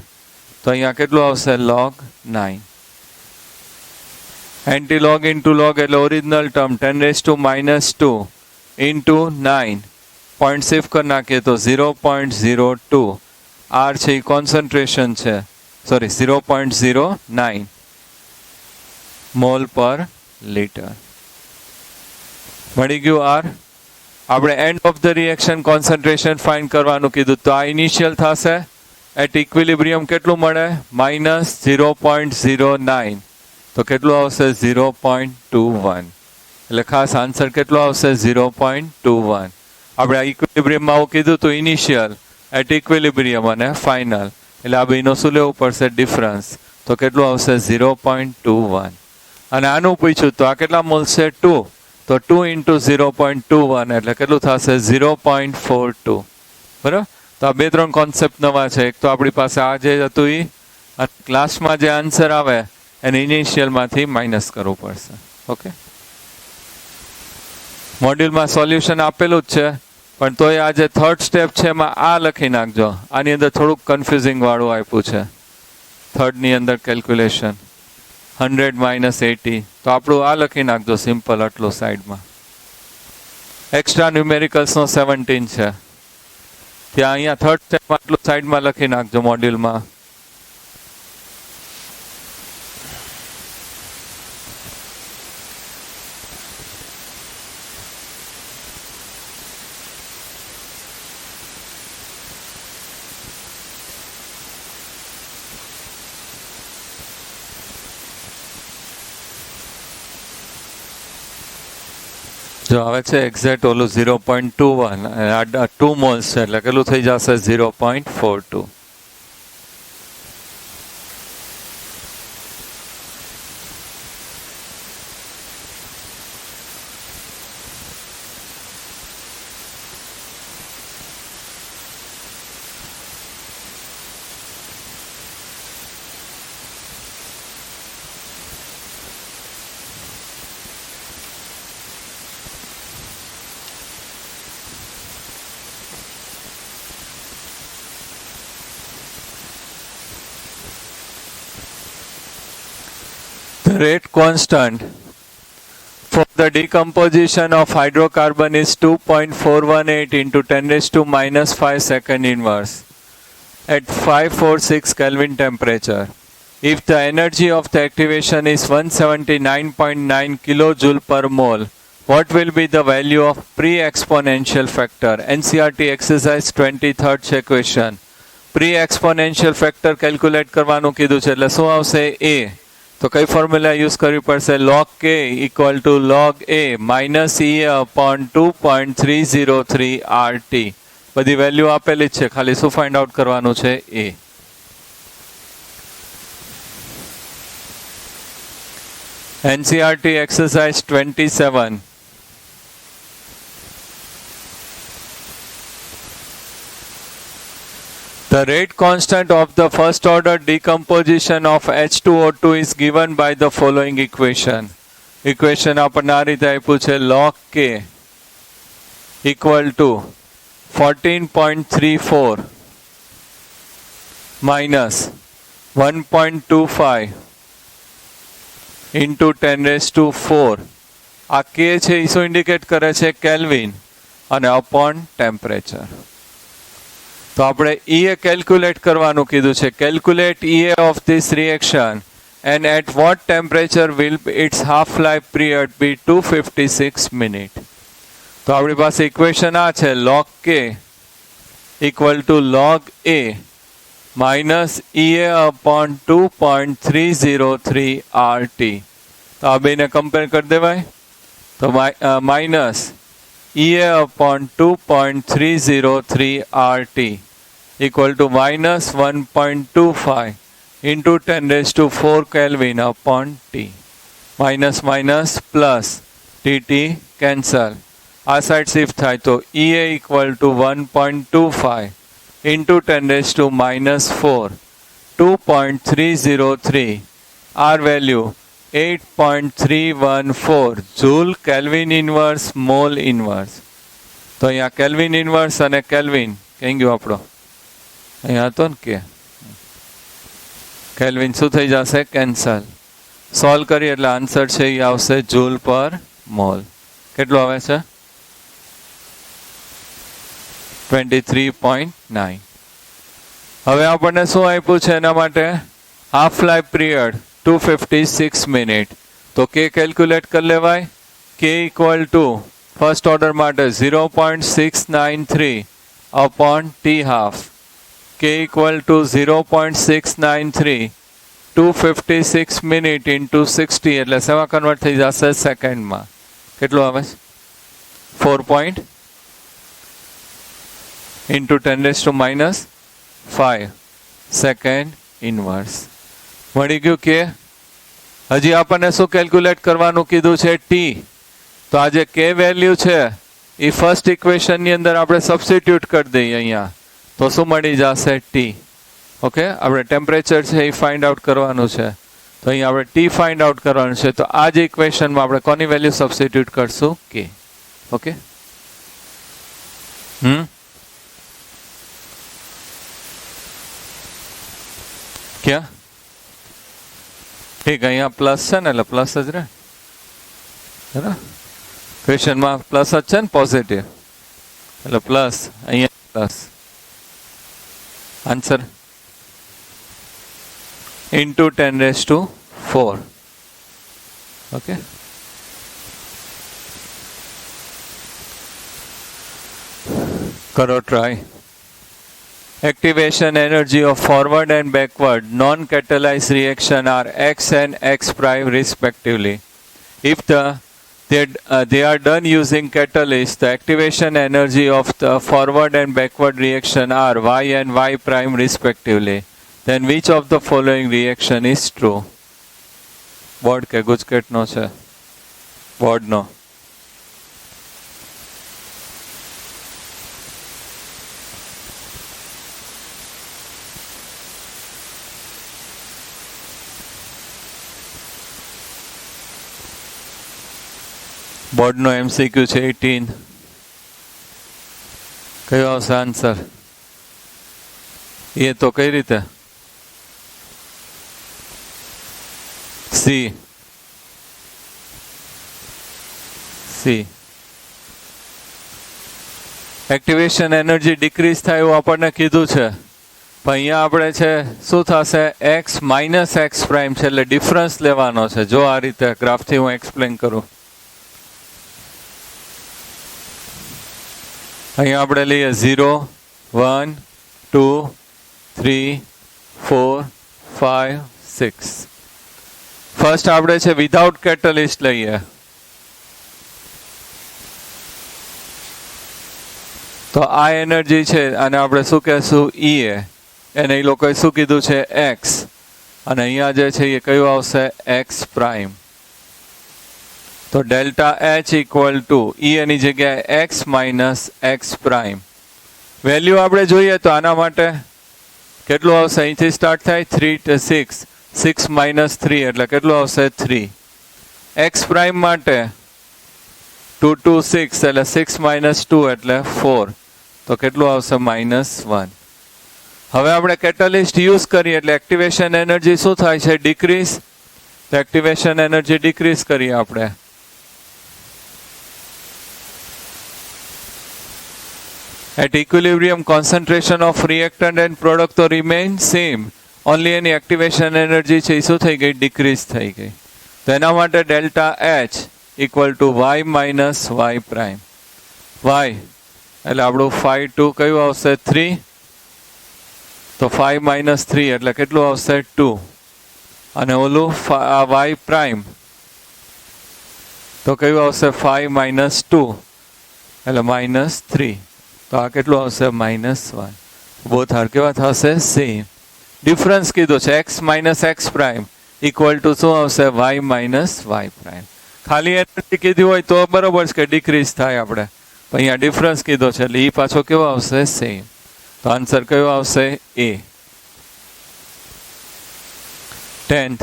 તો અહીંયા કેટલું આવશે log 9. એન્ટીલોગ ઇન્ટુ લોગ એટલે original term 10⁻⁻² into 9 point shift કરી નાખીએ તો 0.02 આર છે એ કોન્સન્ટ્રેશન છે, સોરી 0.09 મોલ પર લીટર મળી ગયું આર. આપણે end of the reaction concentration find કરવાનું કીધું, તો આ ઇનિશિયલ થશે એટ ઇક્વિલિબ્રિયમ કેટલું મળે -0.09, તો કેટલું આવશે 0.21, એટલે ખાસ આન્સર કેટલો આવશે 0.21. આપણે આ ઇક્વિલિબ્રિયમમાં આવું કીધું તો ઇનિશિયલ એટ ઇક્વિલિબ્રિયમ અને ફાઇનલ, એટલે આ બેનો શું લેવું પડશે ડિફરન્સ, તો કેટલું આવશે 0.21. અને આનું પૂછ્યું તો આ કેટલા મોલ્સ છે 2, તો 2 ઇન્ટુ 0.21 એટલે કેટલું થશે 0.42. બરાબર. તો આ 2-3 કોન્સેપ્ટ નવા છે. એક તો આપણી પાસે આ જે હતું એ ક્લાસમાં જે આન્સર આવે એને ઇનિશિયલમાંથી માઇનસ કરવું પડશે. ઓકે, મોડ્યુલમાં સોલ્યુશન આપેલું જ છે, પણ તોય આ જે થર્ડ સ્ટેપ છે એમાં આ લખી નાખજો. આની અંદર થોડુંક કન્ફ્યુઝિંગ વાળું આપ્યું છે. થર્ડની અંદર કેલ્ક્યુલેશન 100 - 80, તો આપણું આ લખી નાખજો સિમ્પલ આટલું સાઈડમાં. એક્સ્ટ્રા ન્યુમેરિકલ્સનો 17 છે, ત્યાં અહીંયા થર્ડ સ્ટેપમાં આટલું સાઈડમાં લખી નાખજો મોડ્યુલમાં. જો આવે છે એક્ઝેક્ટ ઓલું 0.21 અને આ 2 મોલ્સ છે એટલે કેટલું થઈ જશે 0.42. The rate constant for the decomposition of hydrocarbon is 2.418 into 10⁻⁵ second inverse at 546 Kelvin temperature. If the energy of the activation is 179.9 kilojoule per mole, what will be the value of pre-exponential factor? NCERT exercise 23rd છે question. Pre-exponential factor calculate કરવાનું કીધું છે એટલે શું આવશે A. તો કઈ formula use કરવી પડશે? log K equal to log A minus EA upon 2.303 RT. બધી વેલ્યુ આપેલી જ છે, ખાલી શું ફાઇન્ડ આઉટ કરવાનું છે A. NCERT exercise 27. The rate constant of the first order decomposition of H2O2 is given by the following equation. Equation આપણને આ રીતે આપ્યું છે log K equal to 14.34 minus 1.25 into 10⁻⁴. આ K છે એ શું ઇન્ડિકેટ કરે છે? કેલ્વિન અને અપોન ટેમ્પરેચર. તો આપણે EA કેલ્ક્યુલેટ કરવાનું કીધું છે. Calculate EA of this reaction and at what temperature will its half life period be 256 minutes. તો આપણી પાસે ઇક્વેશન આ છે log K equal to log A minus EA upon 2.303 RT. તો આ બેને કમ્પેર કરી દેવાય તો minus EA upon 2.303 RT equal to minus 1.25 into 10⁻⁴ Kelvin upon T. Minus minus plus TT cancel. આ સાઈડ શિફ્ટ થાય તો EA equal to 1.25 into 10⁻⁴ 2.303. R value 8.314 joule Kelvin inverse mole inverse. તો અહીંયા કેલ્વિન ઇન્વર્સ અને kelvin કઈ ગયો આપણો અહીંયા હતો ને કે કેલ્વિન શું થઈ જશે? કેન્સલ. સોલ્વ કરીએ એટલે આન્સર છે એ આવશે જૂલ પર મોલ. કેટલું આવે છે? 23.9. હવે આપણને શું આપ્યું છે એના માટે? Half life period 256 minute. તો કે કેલ્ક્યુલેટ કરી લેવાય. કે ઇક્વલ ટુ ફર્સ્ટ ઓર્ડર માટે 0.693 અપોન ટી હાફ. કે ઇક્વલ ટુ 0.693 256 મિનિટ ઇન્ટુ 60 એટલે શેમાં કન્વર્ટ થઈ જશે? સેકન્ડમાં. કેટલું આવે છે? 4. Into 10⁻⁵ second inverse. મળી ગયું કે? હજી આપણને શું કેલ્ક્યુલેટ કરવાનું કીધું છે? ટી. તો આ જે કે વેલ્યુ છે એ ફર્સ્ટ ઇક્વેશનની અંદર આપણે સબસ્ટિટ્યુટ કરી દઈએ અહીંયા. તો શું મળી જશે? ટી. ઓકે, આપણે ટેમ્પરેચર છે એ ફાઇન્ડ આઉટ કરવાનું છે. તો અહીંયા આપણે ટી ફાઇન્ડ આઉટ કરવાનું છે. તો આ જ ઇક્વેશનમાં આપણે કોની વેલ્યુ સબસ્ટિટ્યુટ કરશું? કે. ઓકે, ક્યાં? ઠીક, અહીંયા પ્લસ છે ને એટલે પ્લસ જ રહે. બરાબર, ક્વેશ્ચનમાં પ્લસ જ છે ને, પોઝિટિવ એટલે પ્લસ. અહીંયા પ્લસ. Answer into 10⁴. ઓકે, કરો try. Activation energy of forward and backward non-catalyzed reaction are X and X prime respectively. If they are done using catalyst, the activation energy of the forward and backward reaction are Y and Y prime respectively. Then which of the following reaction is true? Board ke Gujarat no છે? Board no. બોર્ડનો MCQ છે 18. કયો આવશે answer? એ તો કઈ રીતે? C. Activation energy decrease થાય એવું આપણને કીધું છે, પણ અહીંયા આપણે છે શું થશે? એક્સ માઇનસ એક્સ પ્રાઇમ છે એટલે ડિફરન્સ લેવાનો છે. જો આ રીતે ગ્રાફથી હું એક્સપ્લેન કરું. અહીંયા આપણે લઈએ 0 1 2 3 4 5 6. ફર્સ્ટ આપણે છે વિધાઉટ કેટલિસ્ટ લઈએ. તો આ એનર્જી છે અને આપણે શું કહેશું? ઈએ. એને એ લોકોએ શું કીધું છે? એક્સ. અને અહીંયા જે છે એ કયું આવશે? X prime. તો ડેલ્ટા એચ ઇક્વલ ટુ ઈ એની જગ્યાએ x minus X prime. Value આપણે જોઈએ તો આના માટે કેટલું આવશે? અહીંથી સ્ટાર્ટ થાય 3 to 6. 6 minus 3 એટલે કેટલું આવશે? 3. એક્સ પ્રાઇમ માટે 2 to 6 એટલે 6 minus 2 એટલે 4. તો કેટલું આવશે? -1. હવે આપણે કેટલિસ્ટ યુઝ કરીએ એટલે એક્ટિવેશન એનર્જી શું થાય છે? ડિક્રીઝ. તો એક્ટિવેશન એનર્જી ડિક્રીઝ કરીએ આપણે. At equilibrium, concentration of reactant and product તો remain same. Only એની એક્ટિવેશન એનર્જી છે એ શું થઈ ગઈ? ડિક્રીઝ થઈ ગઈ. તો એના માટે delta H equal to Y minus Y prime. Y એટલે આપણું 5 2 કયું આવશે? 3. તો 5 minus 3 એટલે કેટલું આવશે? 2. અને ઓલું વાય પ્રાઇમ તો કયું આવશે? 5 minus 2 એટલે -3. તો આ કેટલું આવશે? -1. બોથ આર કેવા થશે? સેમ. ડિફરન્સ કીધું છે X minus X prime equal to શું આવશે? Y minus Y prime. ખાલી એનર્જી કીધી હોય તો બરોબર છે કે ડિક્રીઝ થાય આપણે, પણ અહીંયા ડિફરન્સ કીધો છે એટલે એ પાછો કેવો આવશે? સેમ. તો આન્સર કયો આવશે? એ. 10th.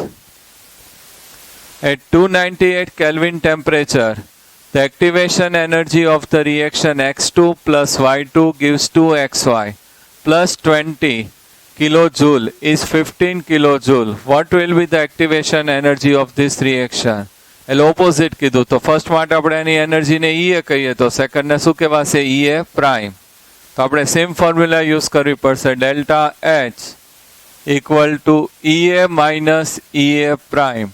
At 298 Kelvin temperature, the activation energy of the reaction X2 plus Y2 gives 2XY plus 20 kilojoule is 15 kilojoule. What will be the activation energy of this reaction? એટલે ઓપોઝિટ કીધું તો first માટે આપણે એની એનર્જીને ઈએ કહીએ તો સેકન્ડને શું કહેવાશે? EA prime. તો આપણે સેમ ફોર્મ્યુલા યુઝ કરવી પડશે. Delta H equal to EA minus EA prime.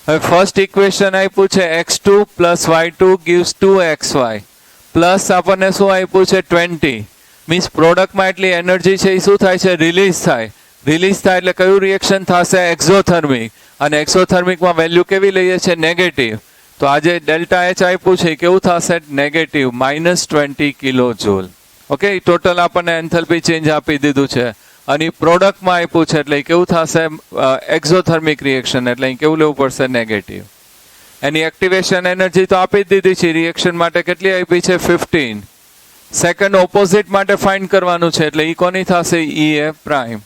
હવે ફર્સ્ટ ઇક્વેશન આપ્યું છે x2 plus y2 gives 2xy plus આપણને શું આપ્યું છે? 20. મીન્સ પ્રોડક્ટમાં એટલી એનર્જી છે એ શું થાય છે? રિલીઝ થાય. રિલીઝ થાય એટલે કયું રિએક્શન થશે? એક્ઝોથર્મિક. અને એક્ઝોથર્મિકમાં વેલ્યુ કેવી લઈએ છે? નેગેટિવ. તો આજે ડેલ્ટા એચ આપ્યું છે કેવું થશે? નેગેટિવ -20 કિલોજૂલ. ઓકે, ટોટલ આપણને એન્થેલ્પી ચેન્જ આપી દીધું છે. અને પ્રોડક્ટમાં આપ્યું છે એટલે કેવું થશે? Exothermic reaction. એટલે અહીં કેવું લેવું પડશે? નેગેટિવ. એની એક્ટિવેશન એનર્જી તો આપી જ દીધી છે. રિએક્શન માટે કેટલી આપી છે? 15. સેકન્ડ ઓપોઝિટ માટે ફાઇન્ડ કરવાનું છે એટલે ઈ કોની થશે? ઈએ પ્રાઇમ.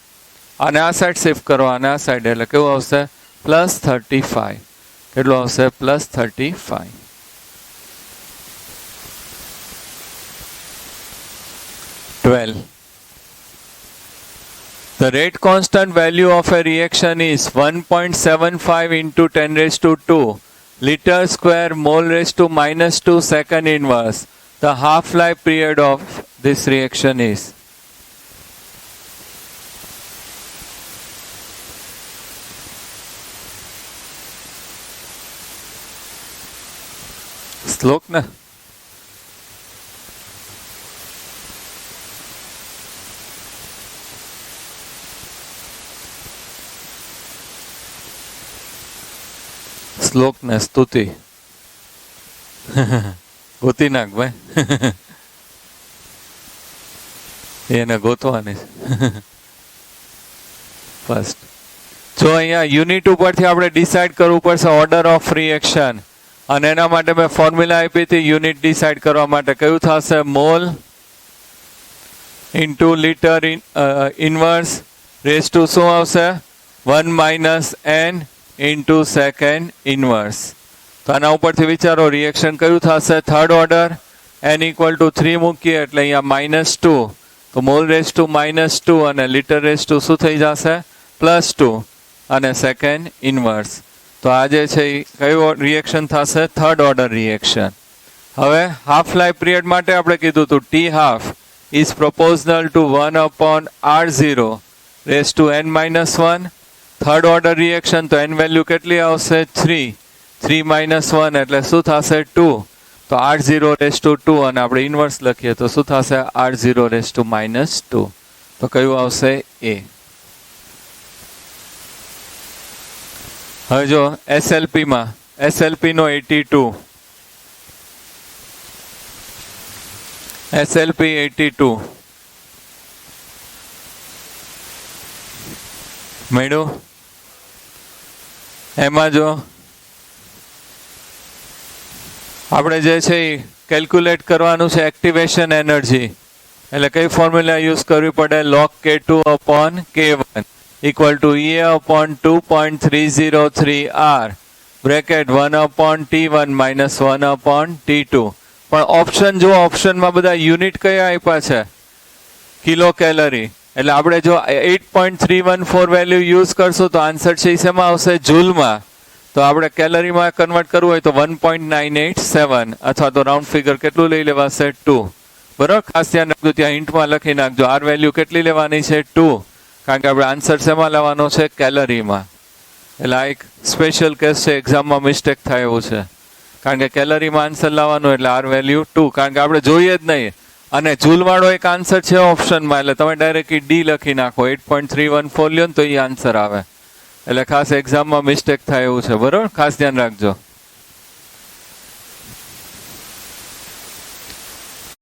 અને આ સાઈડ શિફ્ટ કરવા અને આ સાઈડ એટલે કેવું આવશે? +35. કેટલું આવશે? +35. The rate constant value of a reaction is 1.75 into 10 raised to 2 liter square mole raised to -2 second inverse. The half-life period of this reaction is. શ્લોક ને શ્લોક ને સ્તુતિ ગોતી નાખ ભાઈ. એને ગોતવાની ફર્સ્ટ. જો અહીંયા યુનિટ ઉપરથી આપણે ડિસાઇડ કરવું પડશે ઓર્ડર ઓફ રિએક્શન. અને એના માટે મેં ફોર્મ્યુલા આપી હતી યુનિટ ડિસાઇડ કરવા માટે. કયું થશે? Mole into litre inverse raise to શું આવશે? 1 - n ઇન્ટુ સેકન્ડ ઇન્વર્સ. તો આના ઉપરથી વિચારો રિએક્શન કયું થશે? Third order. n equal to 3 મૂકીએ એટલે અહીંયા -2. તો મોલ રેઝ ટુ -2 અને લીટર રેઝ ટુ શું થઈ જશે? +2 અને સેકન્ડ ઇન્વર્સ. તો આ જે છે એ કયું રિએક્શન થશે? Third order reaction. હવે હાફ લાઈફ પિરિયડ માટે આપણે કીધું હતું T half is proportional to 1/R0 raised to n-1. Third order reaction તો n વેલ્યુ કેટલી આવશે? 3. 3 - 1 એટલે શું થશે? 2. તો R0 raised to 2 અને આપણે ઇન્વર્સ લખીએ તો શું થશે? R0 raised to -2. તો કયું આવશે? A. હવે જો SLP નો 82 SLP 82 મળ્યું. એમાં જો આપણે જે છે એ કેલ્ક્યુલેટ કરવાનું છે એક્ટિવેશન એનર્જી. એટલે કઈ ફોર્મ્યુલા યુઝ કરવી પડે? log K2/K1 equal to EA/2.303R bracket 1/T1 - 1/T2. પણ ઓપ્શન જો ઓપ્શનમાં બધા યુનિટ કયા આપ્યા છે? Kilo calorie. એટલે આપણે જો 8.314 વેલ્યુ યુઝ કરશું તો આન્સર છે શેમાં આવશે? જૂલમાં. તો આપણે કેલરીમાં કન્વર્ટ કરવું હોય તો 1.987 અથવા તો રાઉન્ડ ફિગર કેટલું લઈ લેવાશે? 2. બરાબર, ખાસ ધ્યાન રાખજો. ત્યાં હિન્ટમાં લખી નાખજો આર વેલ્યુ કેટલી લેવાની છે? 2. કારણ કે આપણે આન્સર શેમાં લેવાનો છે? કેલરીમાં. એટલે આ એક સ્પેશિયલ કેસ છે, એક્ઝામમાં મિસ્ટેક થાય એવું છે. કારણ કે કેલરીમાં આન્સર લાવવાનો એટલે આર વેલ્યુ 2. કારણ કે આપણે જોઈએ જ નહીં. અને જૂલવાળો એક આન્સર છે ઓપ્શનમાં એટલે તમે ડાયરેક્ટલી ડી લખી નાખો. 8.314 લ્યો ને તો એ આન્સર આવે. એટલે ખાસ એક્ઝામમાં મિસ્ટેક થાય એવું છે. બરાબર, ખાસ ધ્યાન રાખજો.